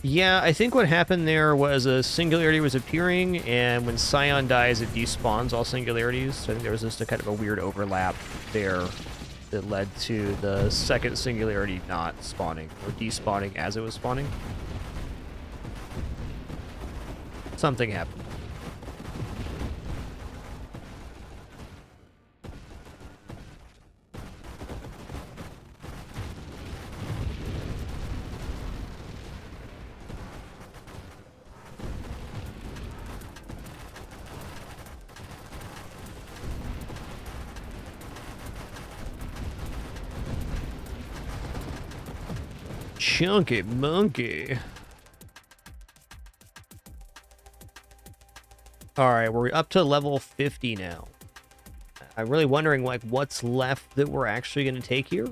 [SPEAKER 1] Yeah, I think what happened there was a singularity was appearing, and when Scion dies, it despawns all singularities. So I think there was just a kind of a weird overlap there that led to the second singularity not spawning, or despawning as it was spawning. Something happened. Chunky monkey. Alright, we're up to level 50 now. I'm really wondering, like, what's left that we're actually going to take here?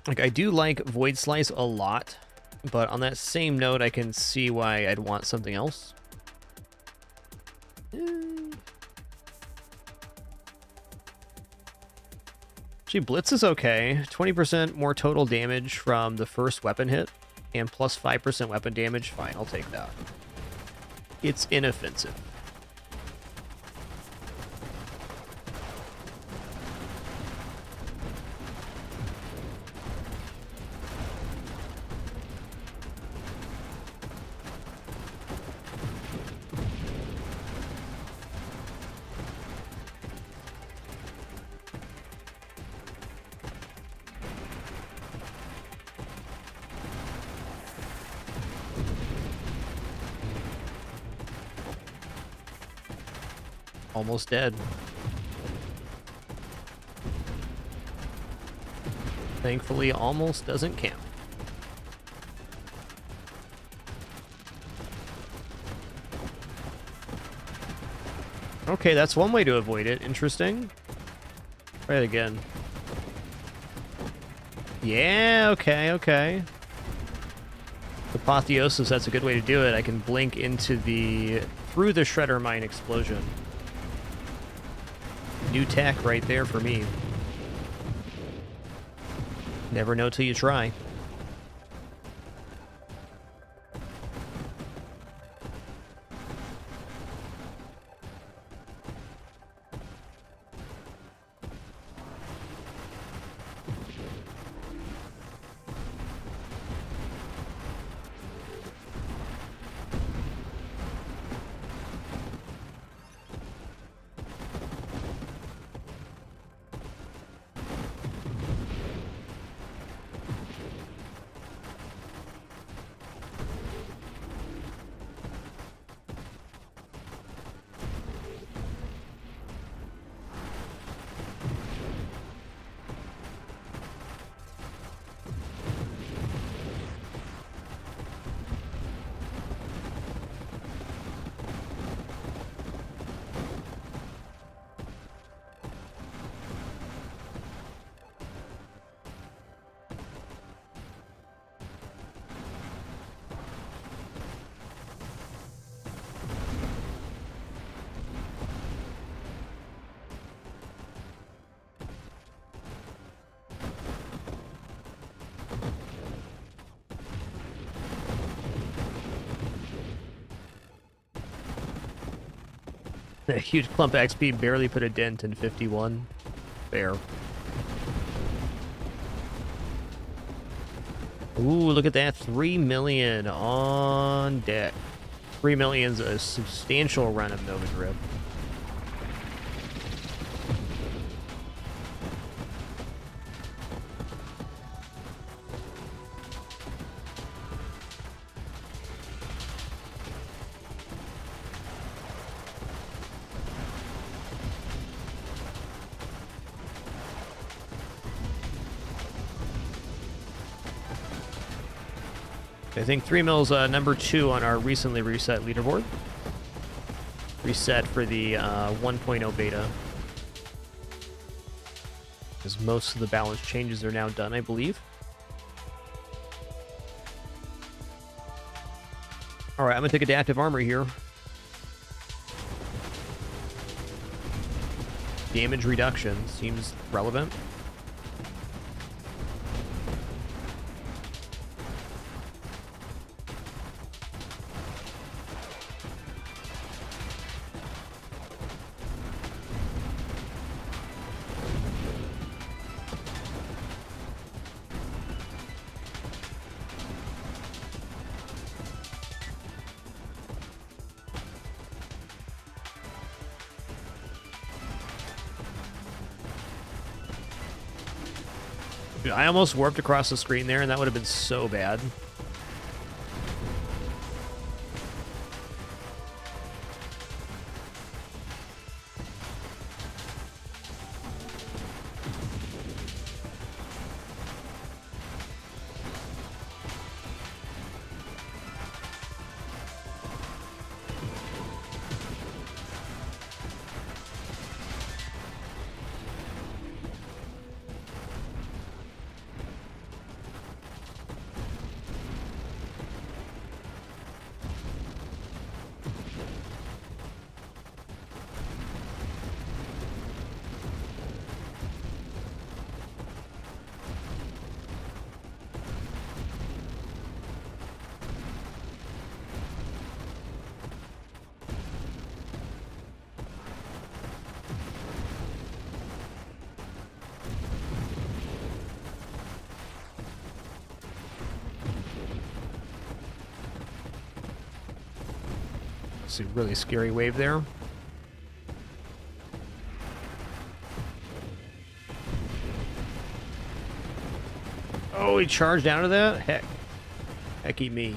[SPEAKER 1] Like, I do like Void Slice a lot, but on that same note, I can see why I'd want something else. Actually, Blitz is okay. 20% more total damage from the first weapon hit, and plus 5% weapon damage. Fine, I'll take that. It's inoffensive. Almost dead. Thankfully, almost doesn't count. Okay, that's one way to avoid it. Interesting. Try it again. Yeah, okay. Apotheosis, that's a good way to do it. I can blink into through the Shredder Mine explosion. New tech right there for me. Never know till you try. A huge clump of XP barely put a dent in 51. Fair. Ooh, look at that. 3 million on deck. 3 million's a substantial run of Nova Drip. I think 3 mil's number 2 on our recently reset leaderboard. Reset for the 1.0 beta. Because most of the balance changes are now done, I believe. Alright, I'm going to take adaptive armor here. Damage reduction seems relevant. I almost warped across the screen there, and that would have been so bad. It's a really scary wave there. Oh, he charged out of that? Hecky me.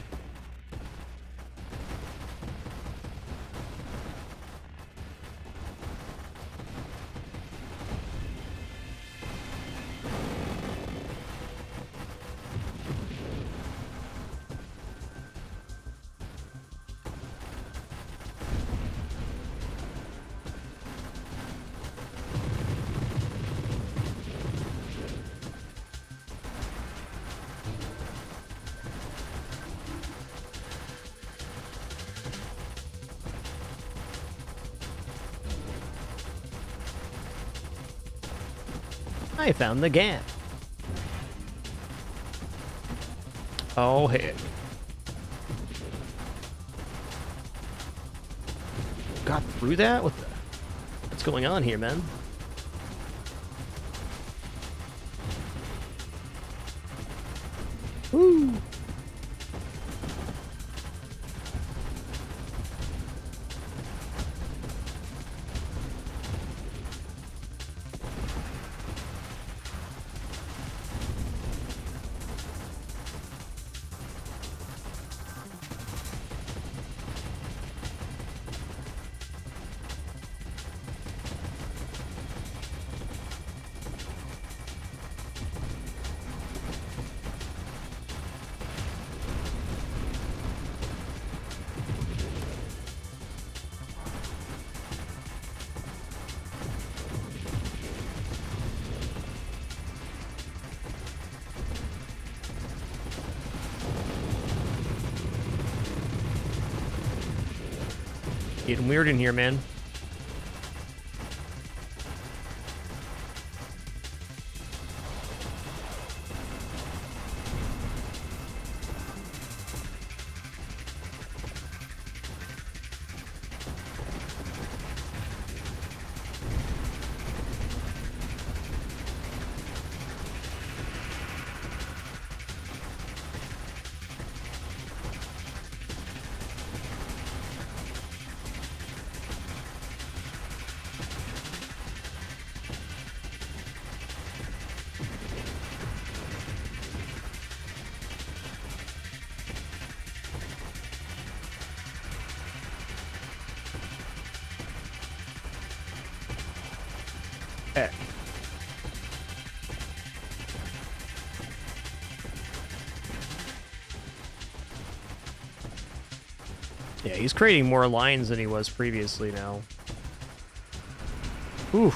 [SPEAKER 1] I found the gap. Oh, heck. Got through that? What's going on here, man? Woo! Getting weird in here, man. Yeah, he's creating more lines than he was previously now. Ooh.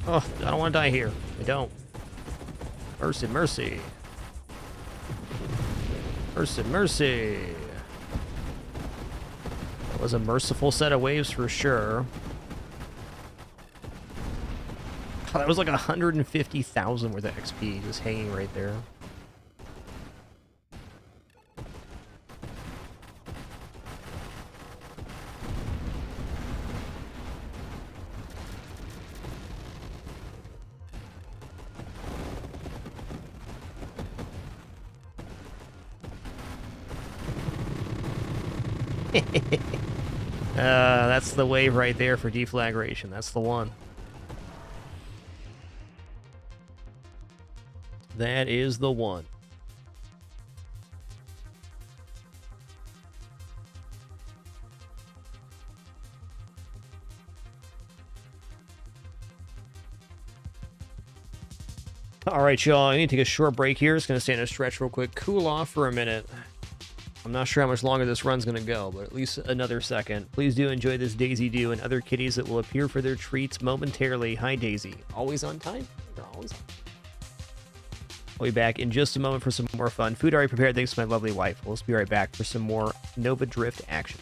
[SPEAKER 1] Oh, I don't want to die here. I don't. Mercy, mercy. Mercy, mercy. That was a merciful set of waves for sure. Oh, that was like 150,000 worth of XP just hanging right there. That's the wave right there for deflagration. That's the one. That is the one. All right, y'all. I need to take a short break here. It's going to stand a stretch real quick. Cool off for a minute. I'm not sure how much longer this run's going to go, but at least another second. Please do enjoy this Daisy Doo and other kitties that will appear for their treats momentarily. Hi, Daisy. Always on time? You're always on. I'll be back in just a moment for some more fun. Food already prepared thanks to my lovely wife. We'll be right back for some more Nova Drift action.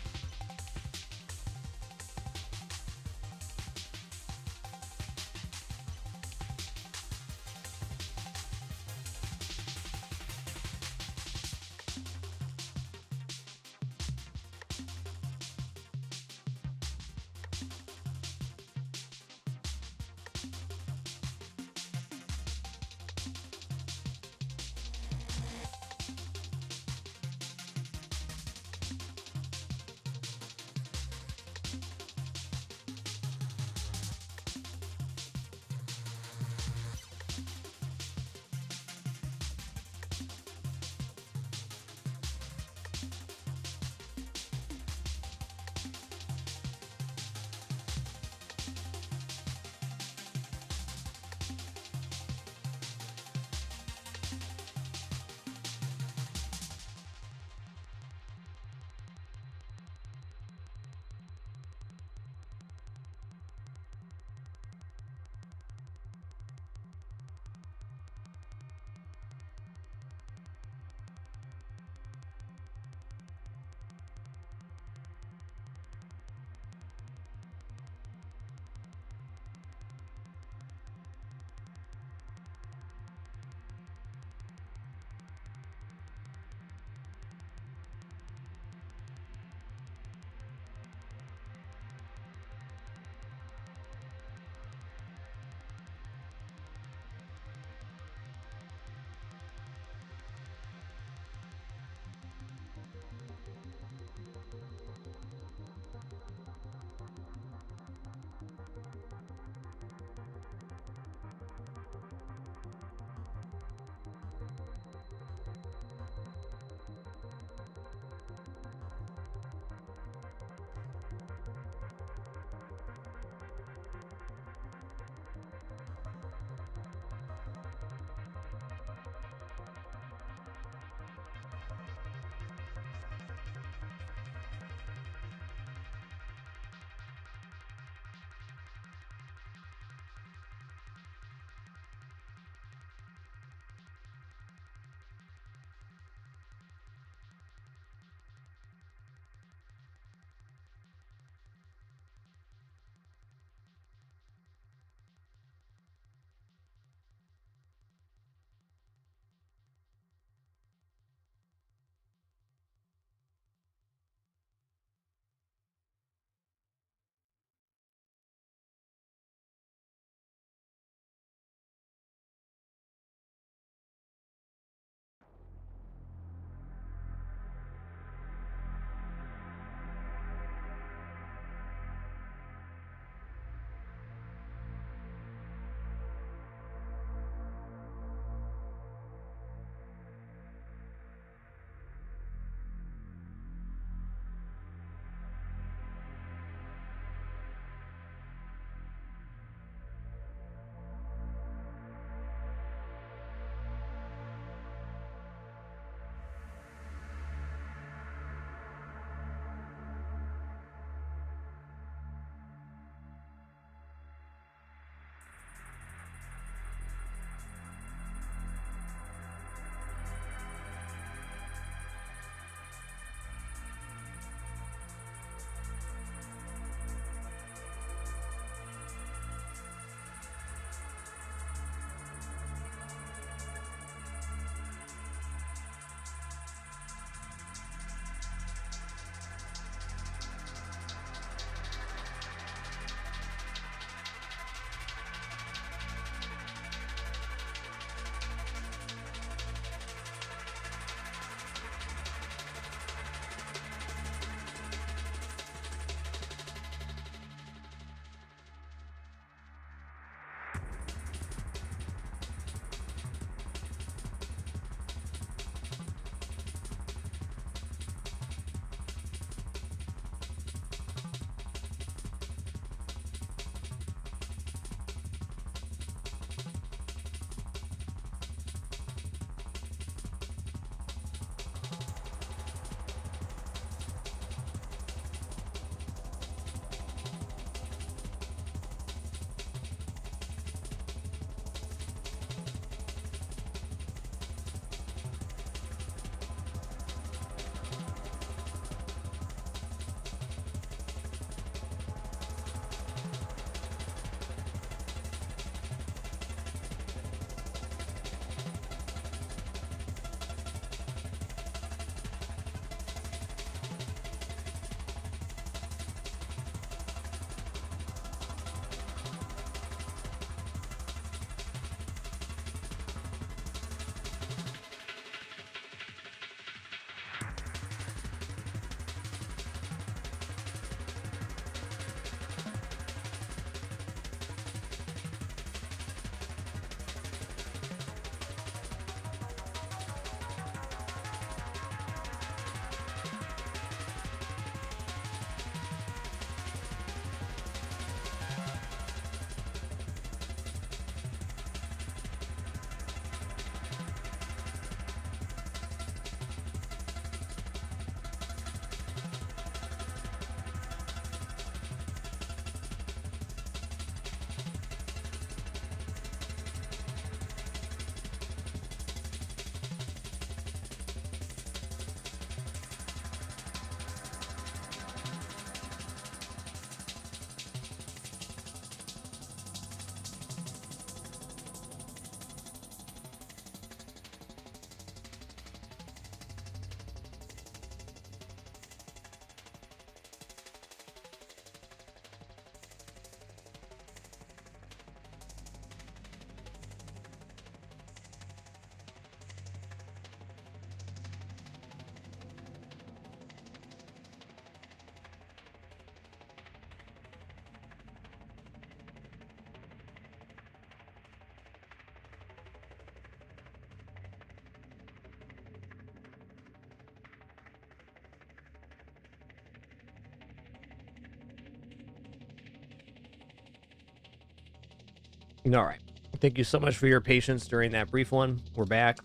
[SPEAKER 1] All right. Thank you so much for your patience during that brief one. We're back.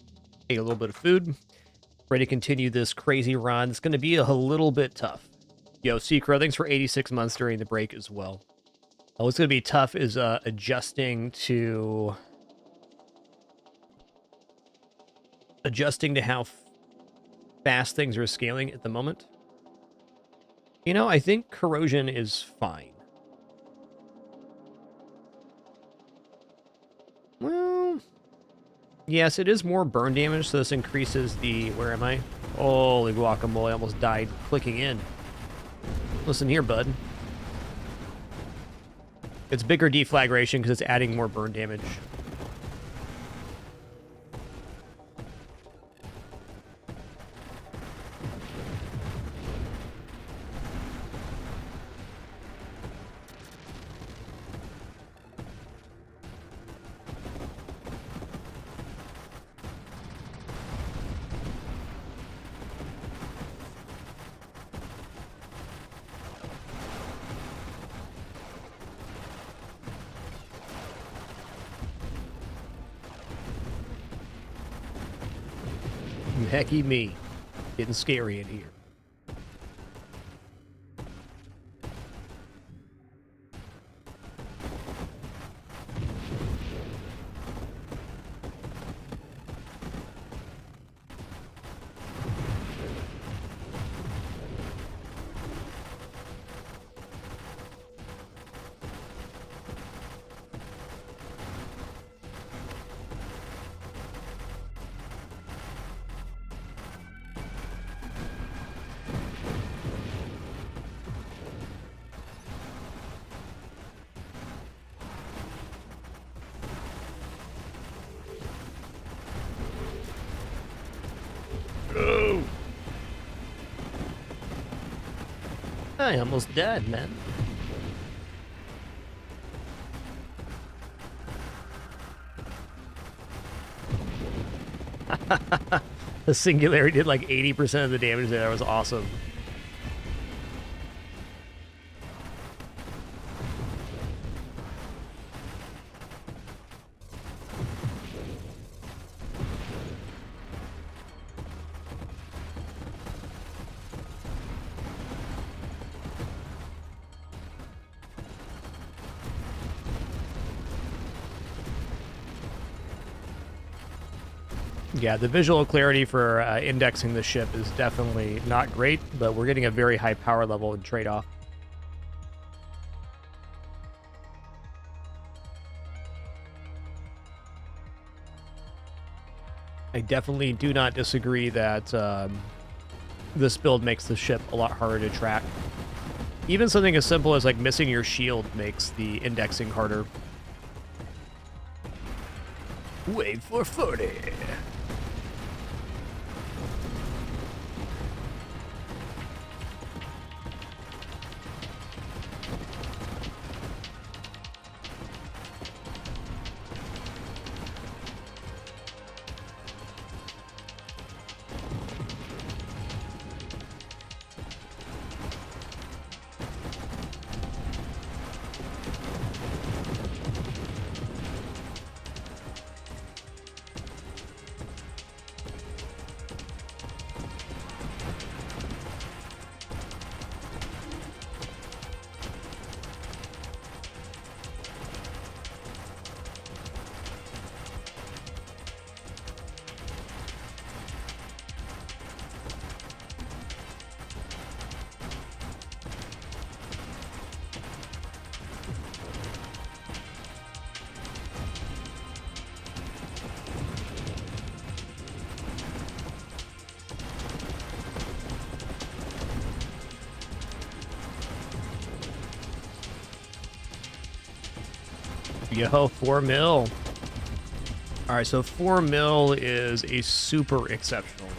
[SPEAKER 1] Ate a little bit of food. Ready to continue this crazy run. It's going to be a little bit tough. Yo, Seacrow, thanks for 86 months during the break as well. What's going to be tough is adjusting to how fast things are scaling at the moment. You know, I think corrosion is fine. Well, yes, it is more burn damage, so this increases the... Where am I? Holy guacamole, I almost died clicking in. Listen here, bud. It's bigger deflagration because it's adding more burn damage. Hecky me. Getting scary in here. I almost died, man. The Singularity did like 80% of the damage there. That was awesome. Yeah, the visual clarity for indexing the ship is definitely not great, but we're getting a very high power level in trade-off. I definitely do not disagree that this build makes the ship a lot harder to track. Even something as simple as like missing your shield makes the indexing harder. Wait for 40. Yo, 4 mil. All right, so 4 mil is a super exceptional.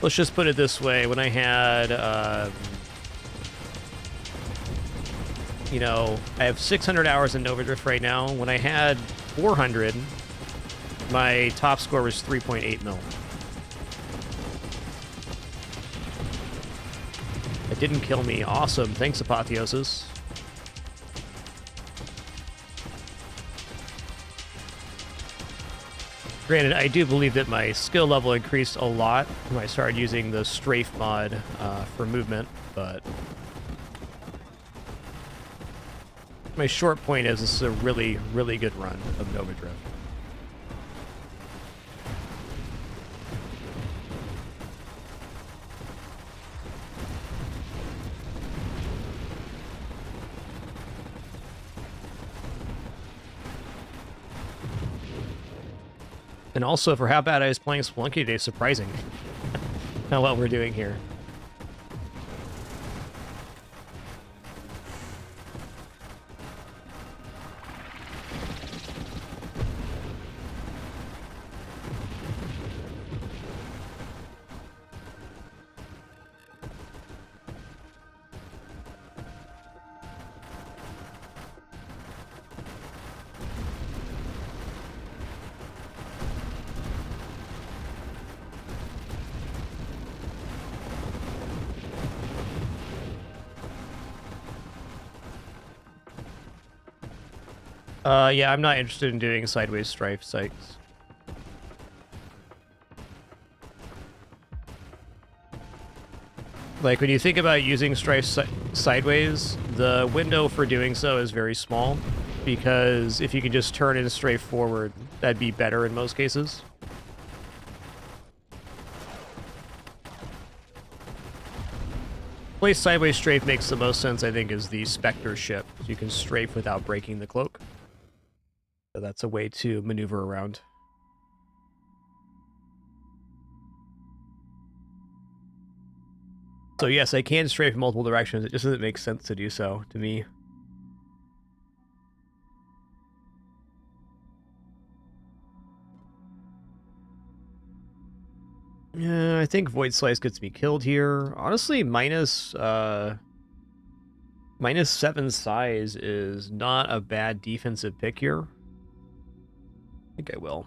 [SPEAKER 1] Let's just put it this way. When I had, you know, I have 600 hours in Nova Drift right now. When I had 400, my top score was 3.8 mil. It didn't kill me. Awesome. Thanks, Apotheosis. Granted, I do believe that my skill level increased a lot when I started using the strafe mod for movement, but my short point is this is a really, really good run of Nova Drift. And also, for how bad I was playing Spelunky today, surprising how well we're doing here. Yeah, I'm not interested in doing sideways strafe sights. Like, when you think about using strafe sideways, the window for doing so is very small, because if you can just turn and strafe forward, that'd be better in most cases. Place sideways strafe makes the most sense, I think, is the Spectre ship. So you can strafe without breaking the cloak. So that's a way to maneuver around. So yes, I can strafe in multiple directions. It just doesn't make sense to do so, to me. Yeah, I think Void Slice gets me killed here. Honestly, -7 size is not a bad defensive pick here. I think I will.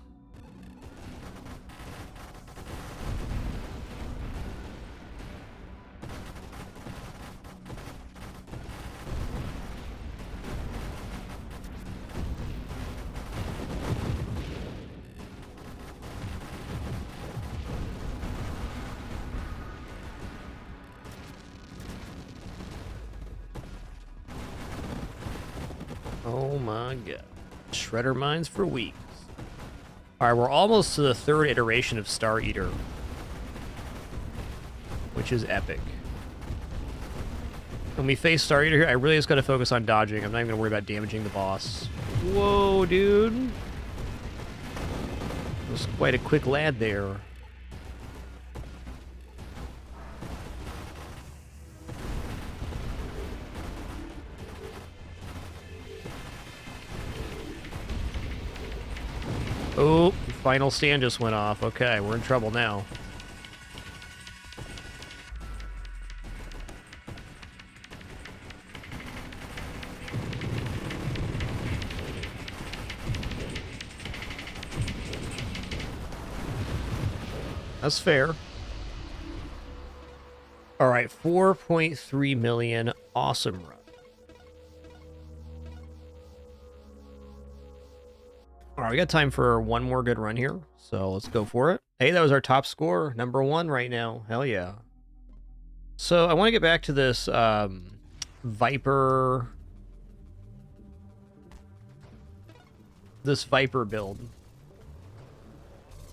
[SPEAKER 1] Oh my god. Shredder mines for weeks. Alright, we're almost to the third iteration of Star Eater, which is epic. When we face Star Eater here, I really just gotta focus on dodging. I'm not even gonna worry about damaging the boss. Whoa, dude. That was quite a quick lad there. Oh, final stand just went off. Okay, we're in trouble now. That's fair. All right, 4.3 million. Awesome run. All right, we got time for one more good run here, so let's go for it. Hey, that was our top score, #1 right now. Hell yeah. So I want to get back to this Viper build,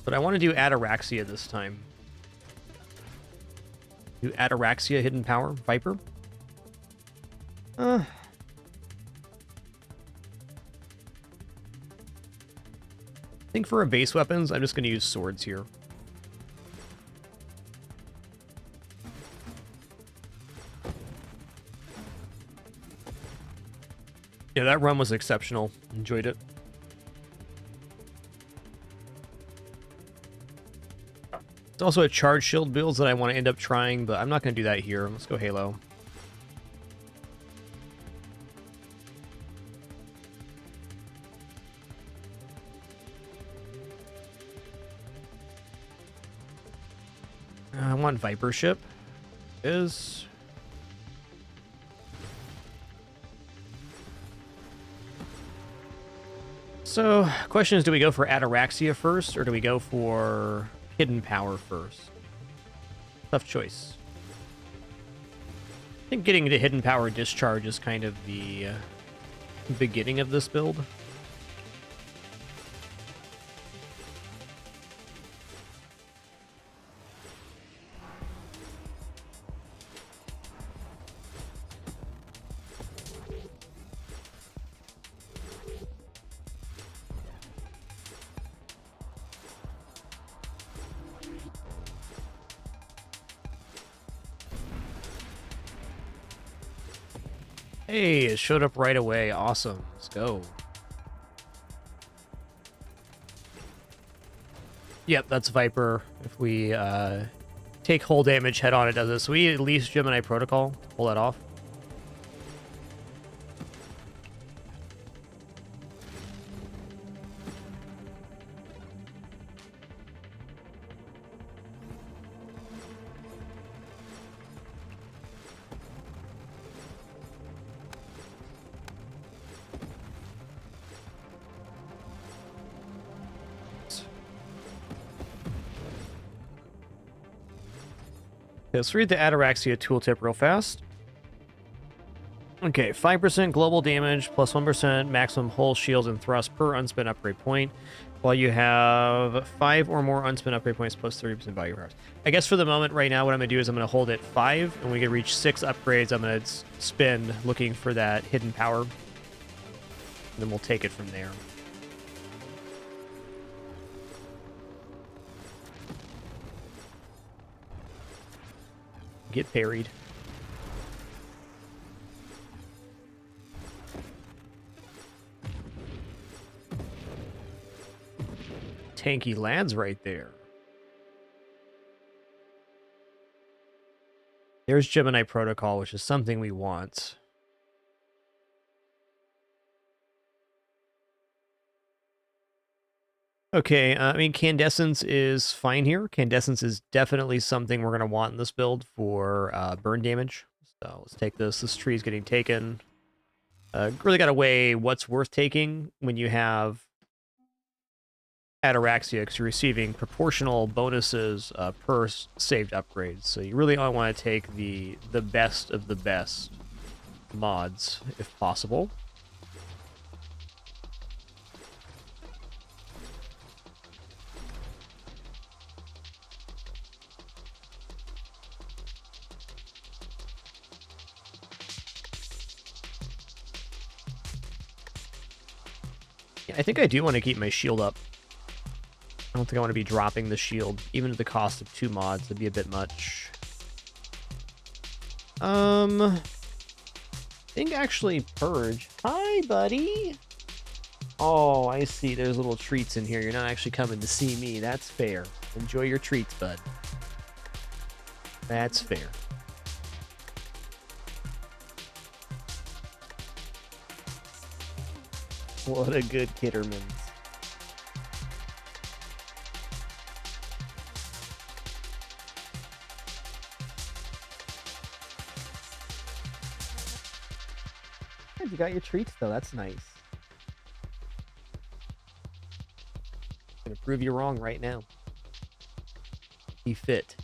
[SPEAKER 1] but I want to do Ataraxia this time. Do Ataraxia Hidden Power Viper. I think for our base weapons, I'm just going to use swords here. Yeah, that run was exceptional. Enjoyed it. It's also a charge shield build that I want to end up trying, but I'm not going to do that here. Let's go Halo. I want Viper ship. So, question is, do we go for Ataraxia first, or do we go for Hidden Power first? Tough choice. I think getting into Hidden Power Discharge is kind of the beginning of this build. Hey, it showed up right away. Awesome. Let's go. Yep, that's Viper. If we take hull damage head on, it does it. So we at least Gemini Protocol. Pull that off. Let's read the Ataraxia tooltip real fast. Okay, 5% global damage plus 1% maximum hull shields and thrust per unspent upgrade point, while you have 5 or more unspent upgrade points plus 30% value powers. I guess for the moment right now what I'm going to do is I'm going to hold it 5, and when we can reach 6 upgrades, I'm going to spend looking for that hidden power, and then we'll take it from there. Get parried. Tanky lads right there. There's Gemini Protocol, which is something we want. Okay, I mean, Candescence is fine here. Candescence is definitely something we're going to want in this build for burn damage. So let's take this. This tree is getting taken. Really got to weigh what's worth taking when you have Ataraxia, because you're receiving proportional bonuses per saved upgrades. So you really only want to take the best of the best mods, if possible. I think I do want to keep my shield up. I don't think I want to be dropping the shield, even at the cost of 2 mods. That'd be a bit much. I think actually Purge. Hi, buddy. Oh, I see. There's little treats in here. You're not actually coming to see me. That's fair. Enjoy your treats, bud. That's fair. What a good Kittermans. You got your treats, though. That's nice. I'm gonna prove you wrong right now. Be fit.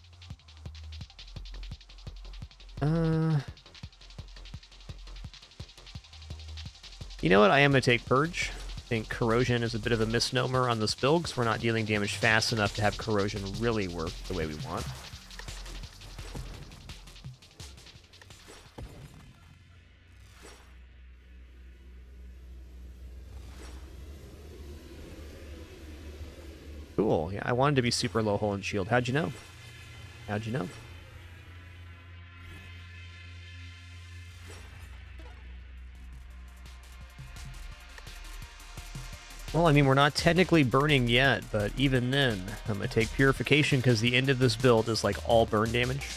[SPEAKER 1] You know what? I am going to take Purge. I think Corrosion is a bit of a misnomer on this build, because we're not dealing damage fast enough to have Corrosion really work the way we want. Cool. Yeah, I wanted to be super low hull and shield. How'd you know? How'd you know? Well, I mean, we're not technically burning yet, but even then, I'm going to take Purification because the end of this build is like all burn damage.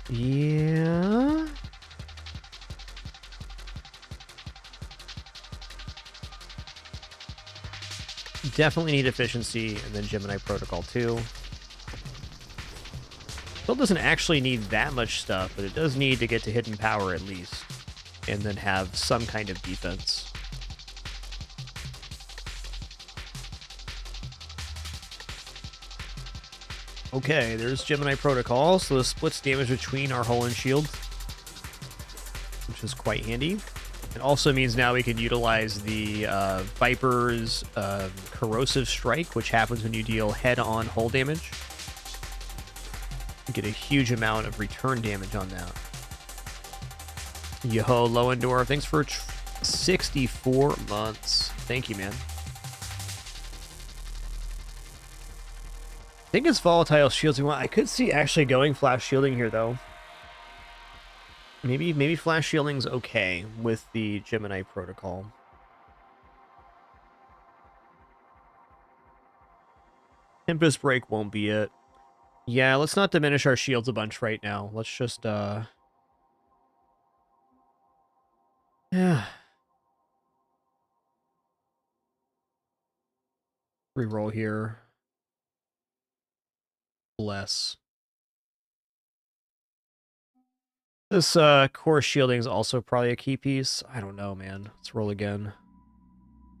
[SPEAKER 1] Yeah. Definitely need efficiency, and then Gemini Protocol too. Build doesn't actually need that much stuff, but it does need to get to hidden power at least, and then have some kind of defense. Okay, there's Gemini Protocol, so this splits damage between our hull and shield, which is quite handy. It also means now we can utilize the Viper's Corrosive Strike, which happens when you deal head-on hull damage. You get a huge amount of return damage on that. Yo, Loendor, thanks for 64 months. Thank you, man. I think it's volatile shields we want. I could see actually going flash shielding here, though. Maybe flash shielding's okay with the Gemini Protocol. Tempest Break won't be it. Yeah, let's not diminish our shields a bunch right now. Let's just, yeah. Reroll here. Bless. This, core shielding is also probably a key piece. I don't know, man. Let's roll again.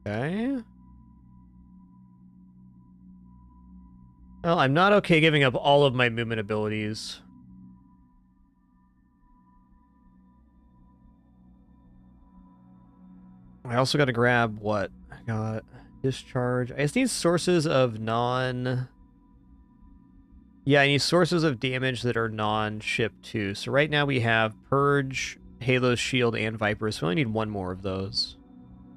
[SPEAKER 1] Okay. Well, I'm not okay giving up all of my movement abilities. I also got to grab what? I got discharge. I just need sources of non... Yeah, I need sources of damage that are non-ship too. So right now we have Purge, Halo's Shield, and Viper. So we only need one more of those.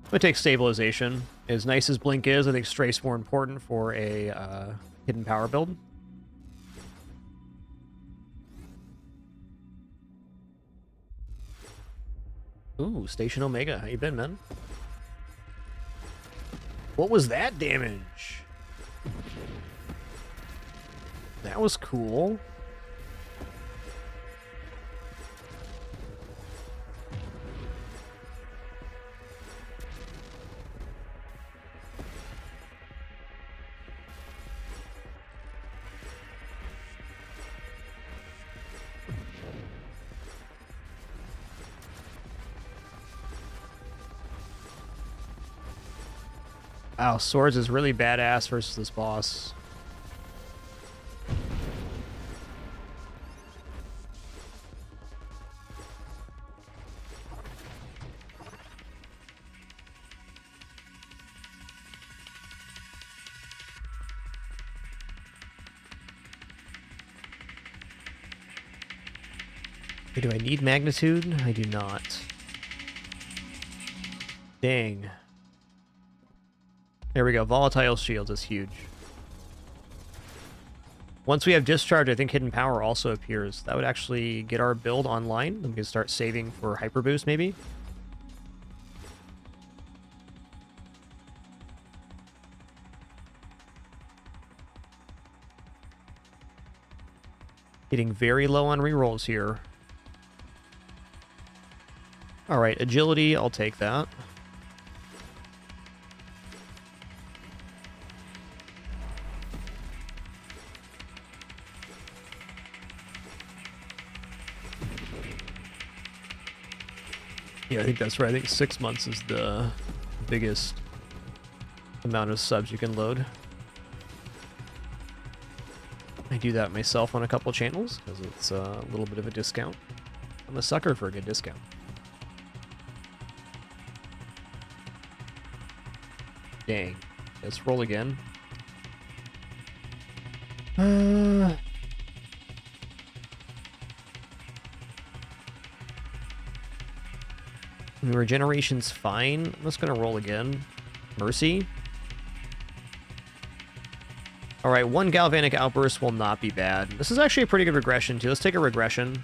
[SPEAKER 1] I'm going to take Stabilization. As nice as Blink is, I think Strafe's more important for a hidden power build. Ooh, Station Omega. How you been, man? What was that damage? That was cool. Wow, Swords is really badass versus this boss. Do I need magnitude? I do not. Dang. There we go. Volatile shields is huge. Once we have discharge, I think hidden power also appears. That would actually get our build online. Then we can start saving for hyper boost, maybe. Getting very low on rerolls here. Alright, agility, I'll take that. Yeah, I think that's right. I think 6 months is the biggest amount of subs you can load. I do that myself on a couple channels because it's a little bit of a discount. I'm a sucker for a good discount. Dang. Let's roll again. Regeneration's fine. I'm just gonna roll again. Mercy. Alright, one Galvanic Outburst will not be bad. This is actually a pretty good regression, too. Let's take a regression.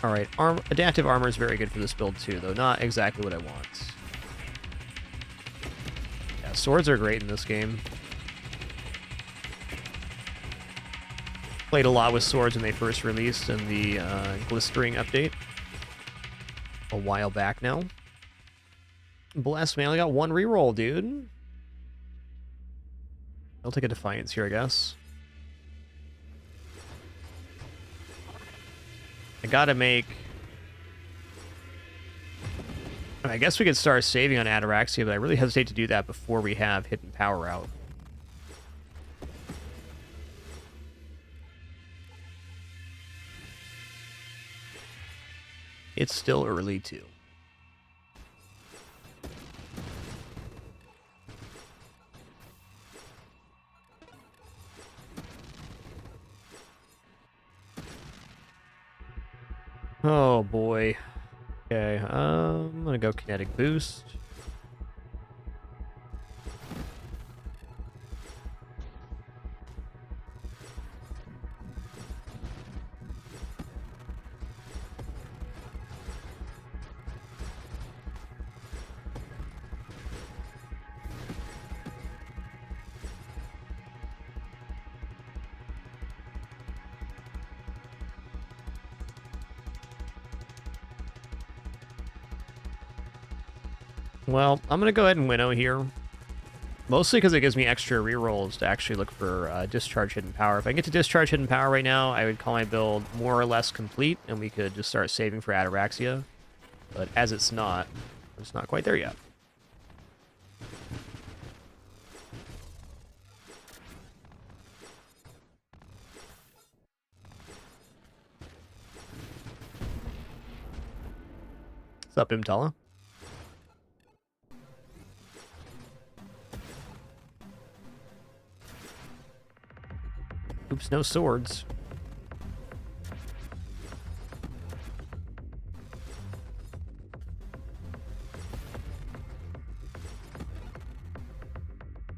[SPEAKER 1] Alright, Adaptive Armor is very good for this build, too, though not exactly what I want. Yeah, Swords are great in this game. Played a lot with swords when they first released in the Glistering update. A while back now. Bless, man. I only got one reroll, dude. I'll take a Defiance here, I guess. I gotta make... I guess we could start saving on Ataraxia, but I really hesitate to do that before we have Hidden Power out. It's still early, too. Oh, boy. Okay, I'm gonna go Kinetic Boost. Well, I'm going to go ahead and Winnow here. Mostly because it gives me extra rerolls to actually look for Discharge Hidden Power. If I get to Discharge Hidden Power right now, I would call my build more or less complete, and we could just start saving for Ataraxia. But as it's not quite there yet. What's up, Imtala? Oops, no swords.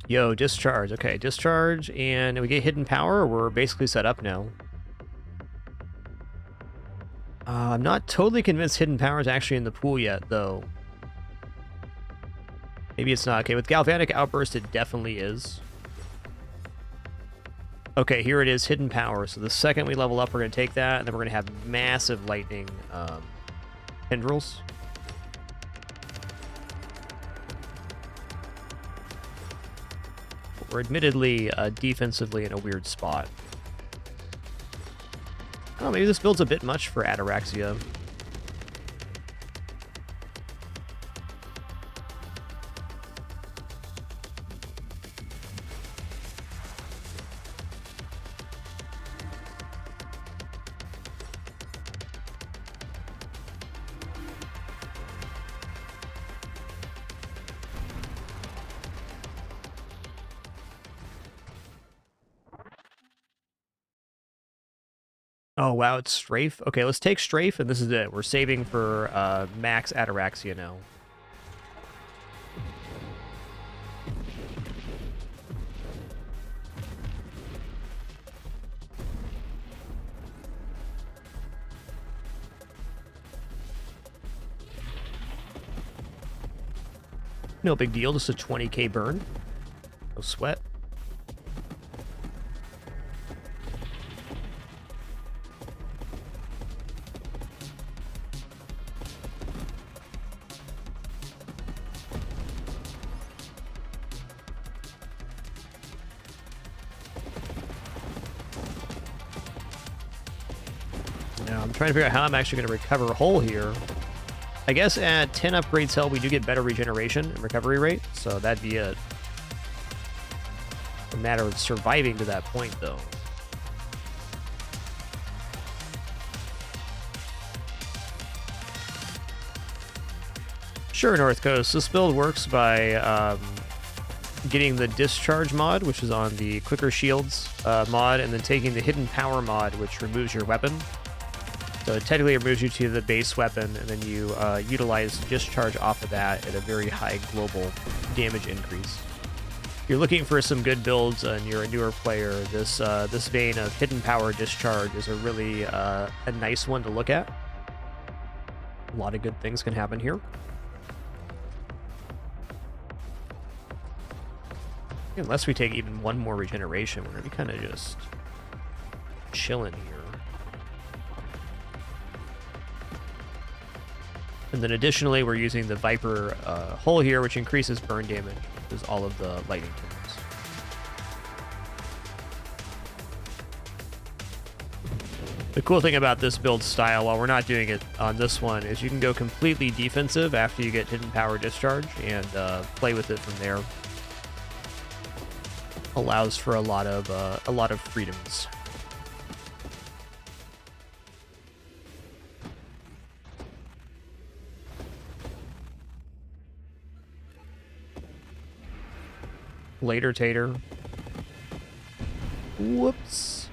[SPEAKER 1] Yo, discharge. Okay, discharge, and we get hidden power. We're basically set up now. I'm not totally convinced hidden power is actually in the pool yet, though. Maybe it's not. Okay, with Galvanic Outburst, it definitely is. Okay, here it is, hidden power. So the second we level up, we're going to take that, and then we're going to have massive lightning tendrils. We're admittedly defensively in a weird spot. Oh, maybe this build's a bit much for Ataraxia. Oh, wow, it's Strafe? Okay, let's take Strafe, and this is it. We're saving for max Ataraxia now. No big deal, just a 20k burn. No sweat. I'm trying to figure out how I'm actually going to recover a hole here. I guess at 10 upgrades health, we do get better regeneration and recovery rate, so that'd be a matter of surviving to that point, though. Sure, North Coast. This build works by getting the Discharge mod, which is on the Quicker Shields mod, and then taking the Hidden Power mod, which removes your weapon. So it technically removes you to the base weapon, and then you utilize Discharge off of that at a very high global damage increase. If you're looking for some good builds and you're a newer player, this vein of Hidden Power Discharge is a really a nice one to look at. A lot of good things can happen here. Unless we take even one more regeneration, we're going to be kind of just chilling here. And then additionally, we're using the Viper hull here, which increases burn damage, which is all of the lightning turns. The cool thing about this build style, while we're not doing it on this one, is you can go completely defensive after you get Hidden Power Discharge and play with it from there. Allows for a lot of freedoms. Later, Tater. Whoops.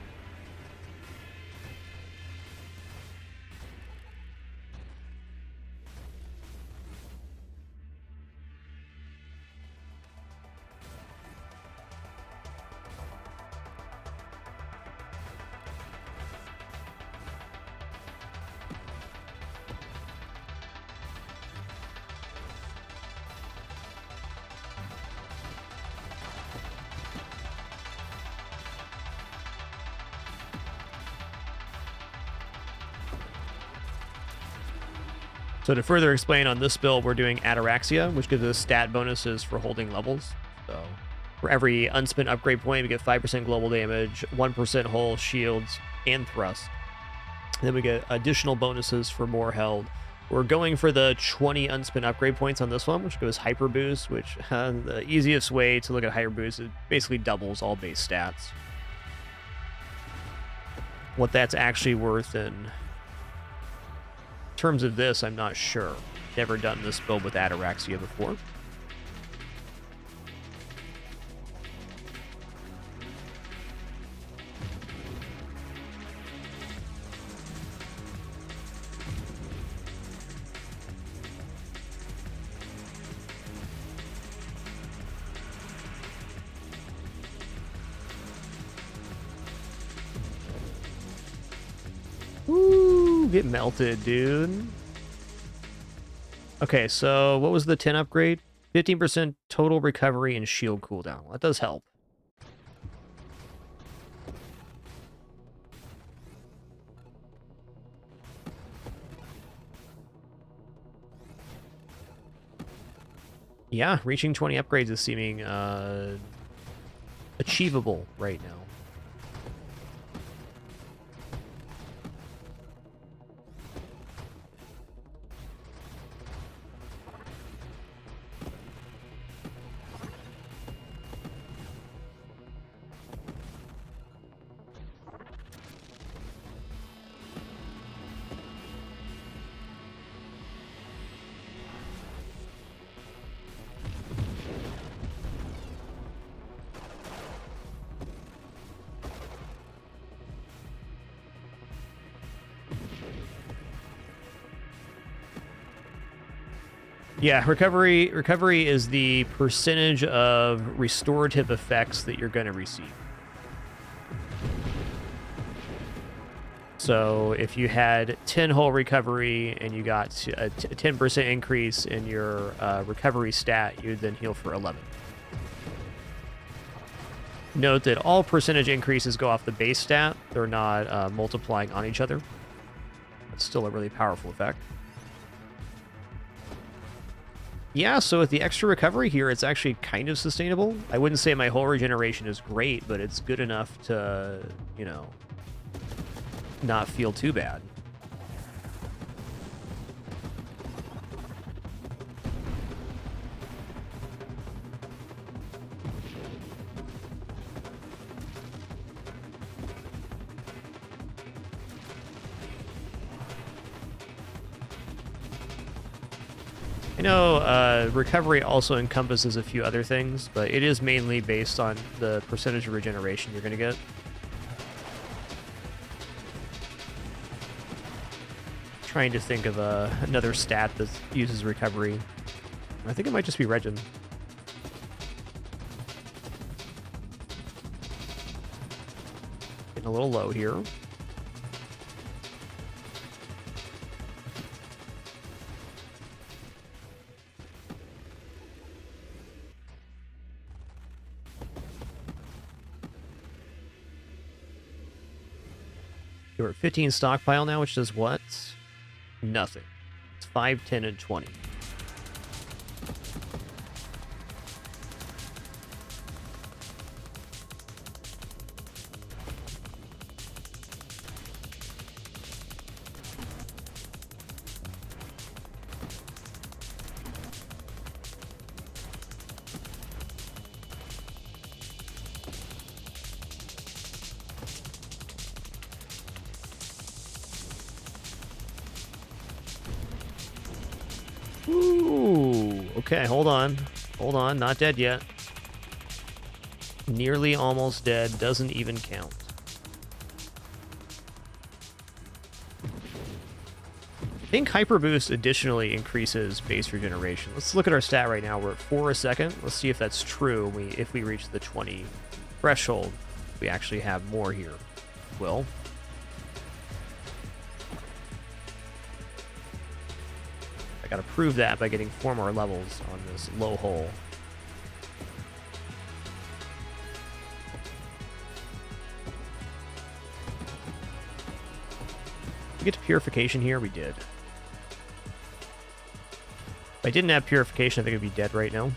[SPEAKER 1] So to further explain on this build, we're doing Ataraxia, which gives us stat bonuses for holding levels. So for every unspent upgrade point, we get 5% global damage, 1% hull, shields, and thrust. And then we get additional bonuses for more held. We're going for the 20 unspent upgrade points on this one, which goes Hyper Boost, which the easiest way to look at Hyper Boost, it basically doubles all base stats. What that's actually worth in terms of this, I'm not sure. Never done this build with Ataraxia before. Ooh, get melted, dude. Okay, so what was the 10 upgrade? 15% total recovery and shield cooldown. Well, that does help. Yeah, reaching 20 upgrades is seeming achievable right now. Yeah, recovery is the percentage of restorative effects that you're going to receive. So if you had 10 hull recovery and you got a 10% increase in your recovery stat, you'd then heal for 11. Note that all percentage increases go off the base stat. They're not multiplying on each other. That's still a really powerful effect. Yeah, so with the extra recovery here, it's actually kind of sustainable. I wouldn't say my whole regeneration is great, but it's good enough to, you know, not feel too bad. I know recovery also encompasses a few other things, but it is mainly based on the percentage of regeneration you're going to get. Trying to think of another stat that uses recovery. I think it might just be Regen. Getting a little low here. We're at 15 stockpile now, which does what? Nothing. It's 5, 10, and 20. Ooh, okay, hold on. Hold on, not dead yet. Nearly almost dead, doesn't even count. I think Hyper Boost additionally increases base regeneration. Let's look at our stat right now. We're at 4 a second. Let's see if that's true. If we reach the 20 threshold, we actually have more here. Will. I gotta prove that by getting 4 more levels on this low hole. Did we get to purification here? We did. If I didn't have purification, I think I'd be dead right now.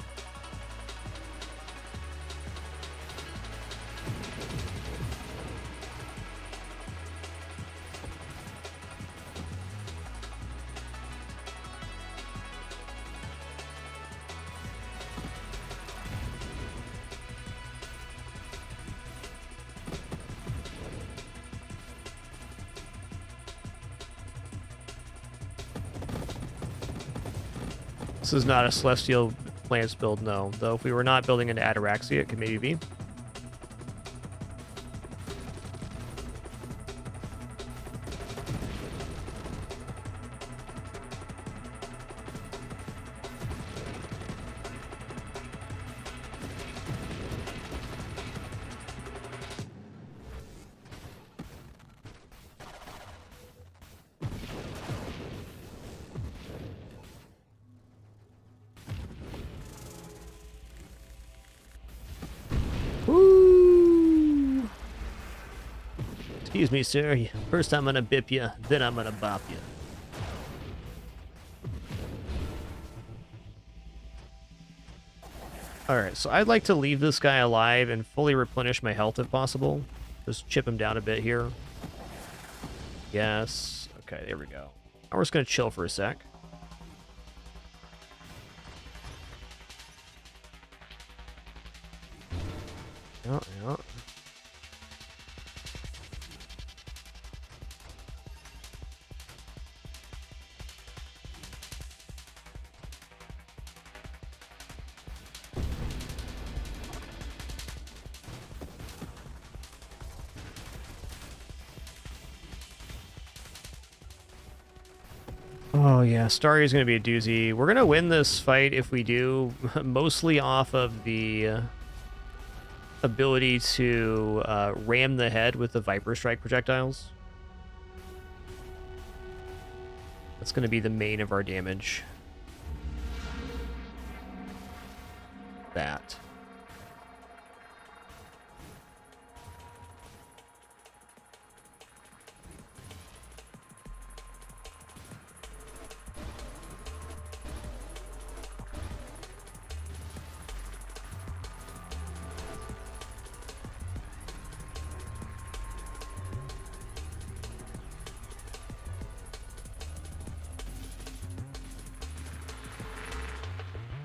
[SPEAKER 1] This is not a Celestial Plants build, no. Though if we were not building into Ataraxia, it could maybe be. Woo! Excuse me, sir. First I'm gonna bip you, then I'm gonna bop you. Alright, so I'd like to leave this guy alive and fully replenish my health if possible. Just chip him down a bit here. Yes. Okay, there we go. Now we're just gonna chill for a sec. Yeah, yeah. Oh yeah, Starry is going to be a doozy. We're going to win this fight if we do, mostly off of the ability to ram the head with the Viper Strike projectiles. That's going to be the main of our damage. That.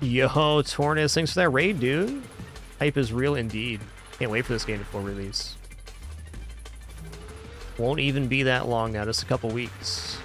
[SPEAKER 1] Yo, Tornus, thanks for that raid, dude. Hype is real indeed. Can't wait for this game to full release. Won't even be that long now, just a couple weeks.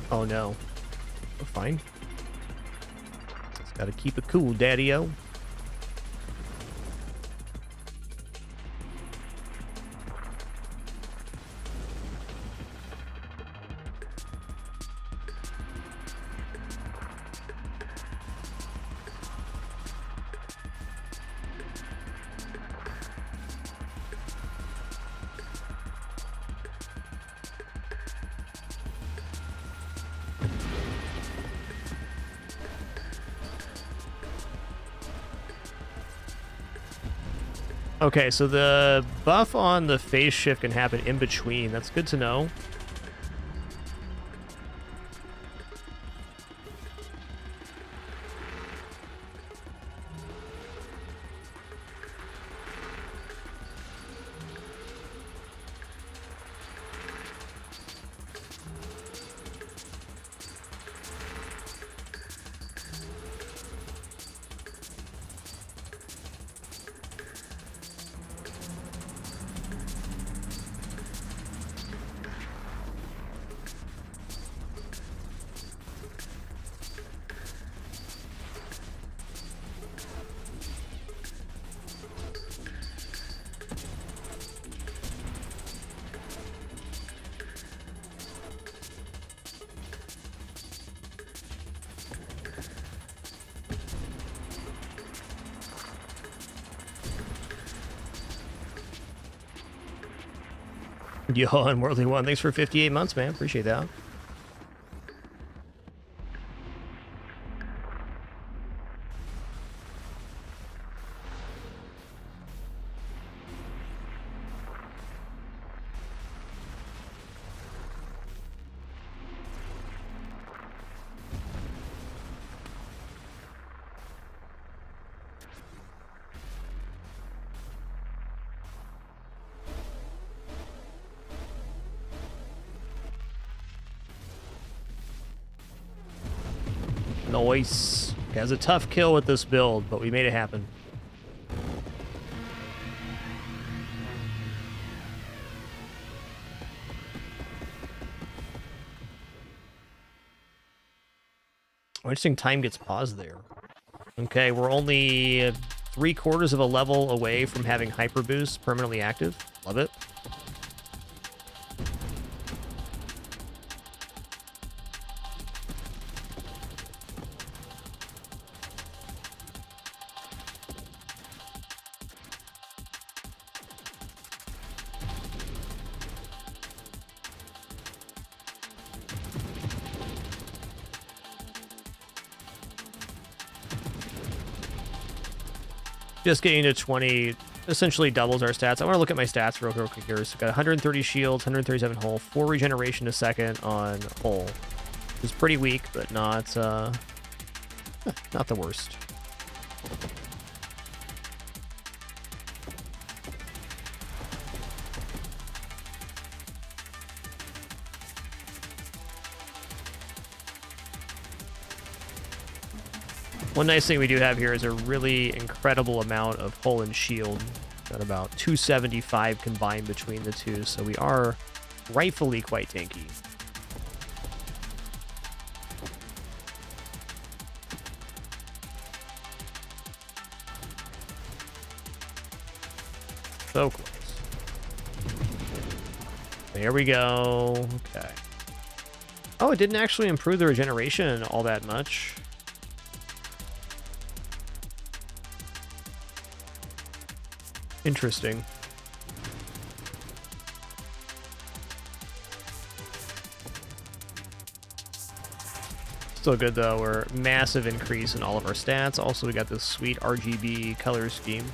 [SPEAKER 1] Oh no. We're fine. Just gotta keep it cool, daddy-o. Okay, so the buff on the phase shift can happen in between. That's good to know. Yo, Unworldly One, thanks for 58 months, man. Appreciate that. Nice. It was a tough kill with this build, but we made it happen. Oh, interesting, time gets paused there. Okay, we're only 3/4 of a level away from having Hyper Boost permanently active. Love it. Just getting to 20 essentially doubles our stats. I want to look at my stats real quick here. So got 130 shields, 137 hull, 4 regeneration a second on hull. Which is pretty weak, but not the worst. One nice thing we do have here is a really incredible amount of hull and shield. Got about 275 combined between the two, so we are rightfully quite tanky. So close. There we go. Okay. Oh, it didn't actually improve the regeneration all that much. Interesting. Still good though. We're massive increase in all of our stats. Also, we got this sweet RGB color scheme.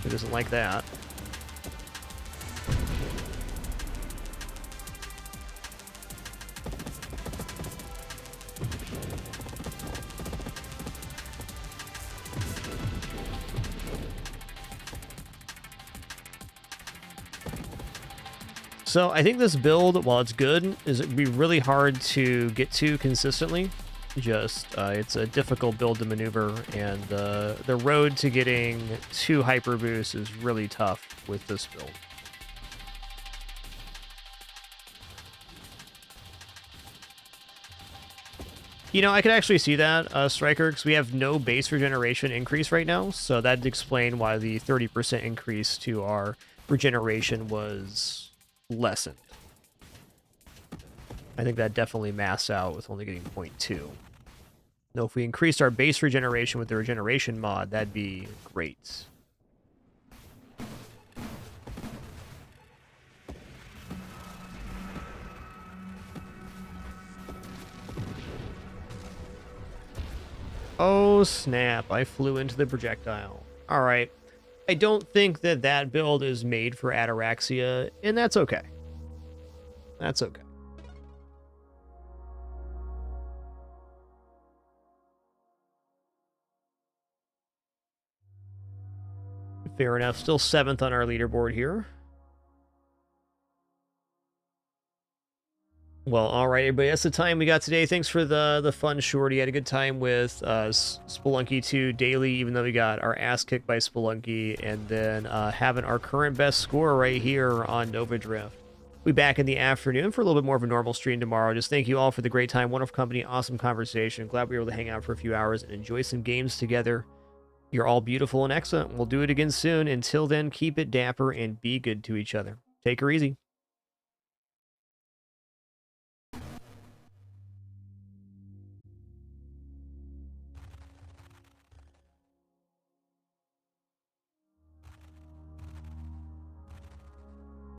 [SPEAKER 1] Who doesn't like that? So I think this build, while it's good, is it'd be really hard to get to consistently. Just it's a difficult build to maneuver, and the road to getting 2 hyper boosts is really tough with this build. You know, I could actually see that, Striker, because we have no base regeneration increase right now, so that'd explain why the 30% increase to our regeneration was lessened. I think that definitely masks out with only getting 0.2. Now, if we increased our base regeneration with the regeneration mod, that'd be great. Oh, snap. I flew into the projectile. All right. I don't think that that build is made for Ataraxia, and that's okay. That's okay. Fair enough. Still 7th on our leaderboard here. Well, all right, everybody. That's the time we got today. Thanks for the fun shorty. Had a good time with Spelunky 2 daily, even though we got our ass kicked by Spelunky, and then having our current best score right here on Nova Drift. We'll be back in the afternoon for a little bit more of a normal stream tomorrow. Just thank you all for the great time, wonderful company, awesome conversation. Glad we were able to hang out for a few hours and enjoy some games together. You're all beautiful and excellent. We'll do it again soon. Until then, keep it dapper and be good to each other. Take her easy.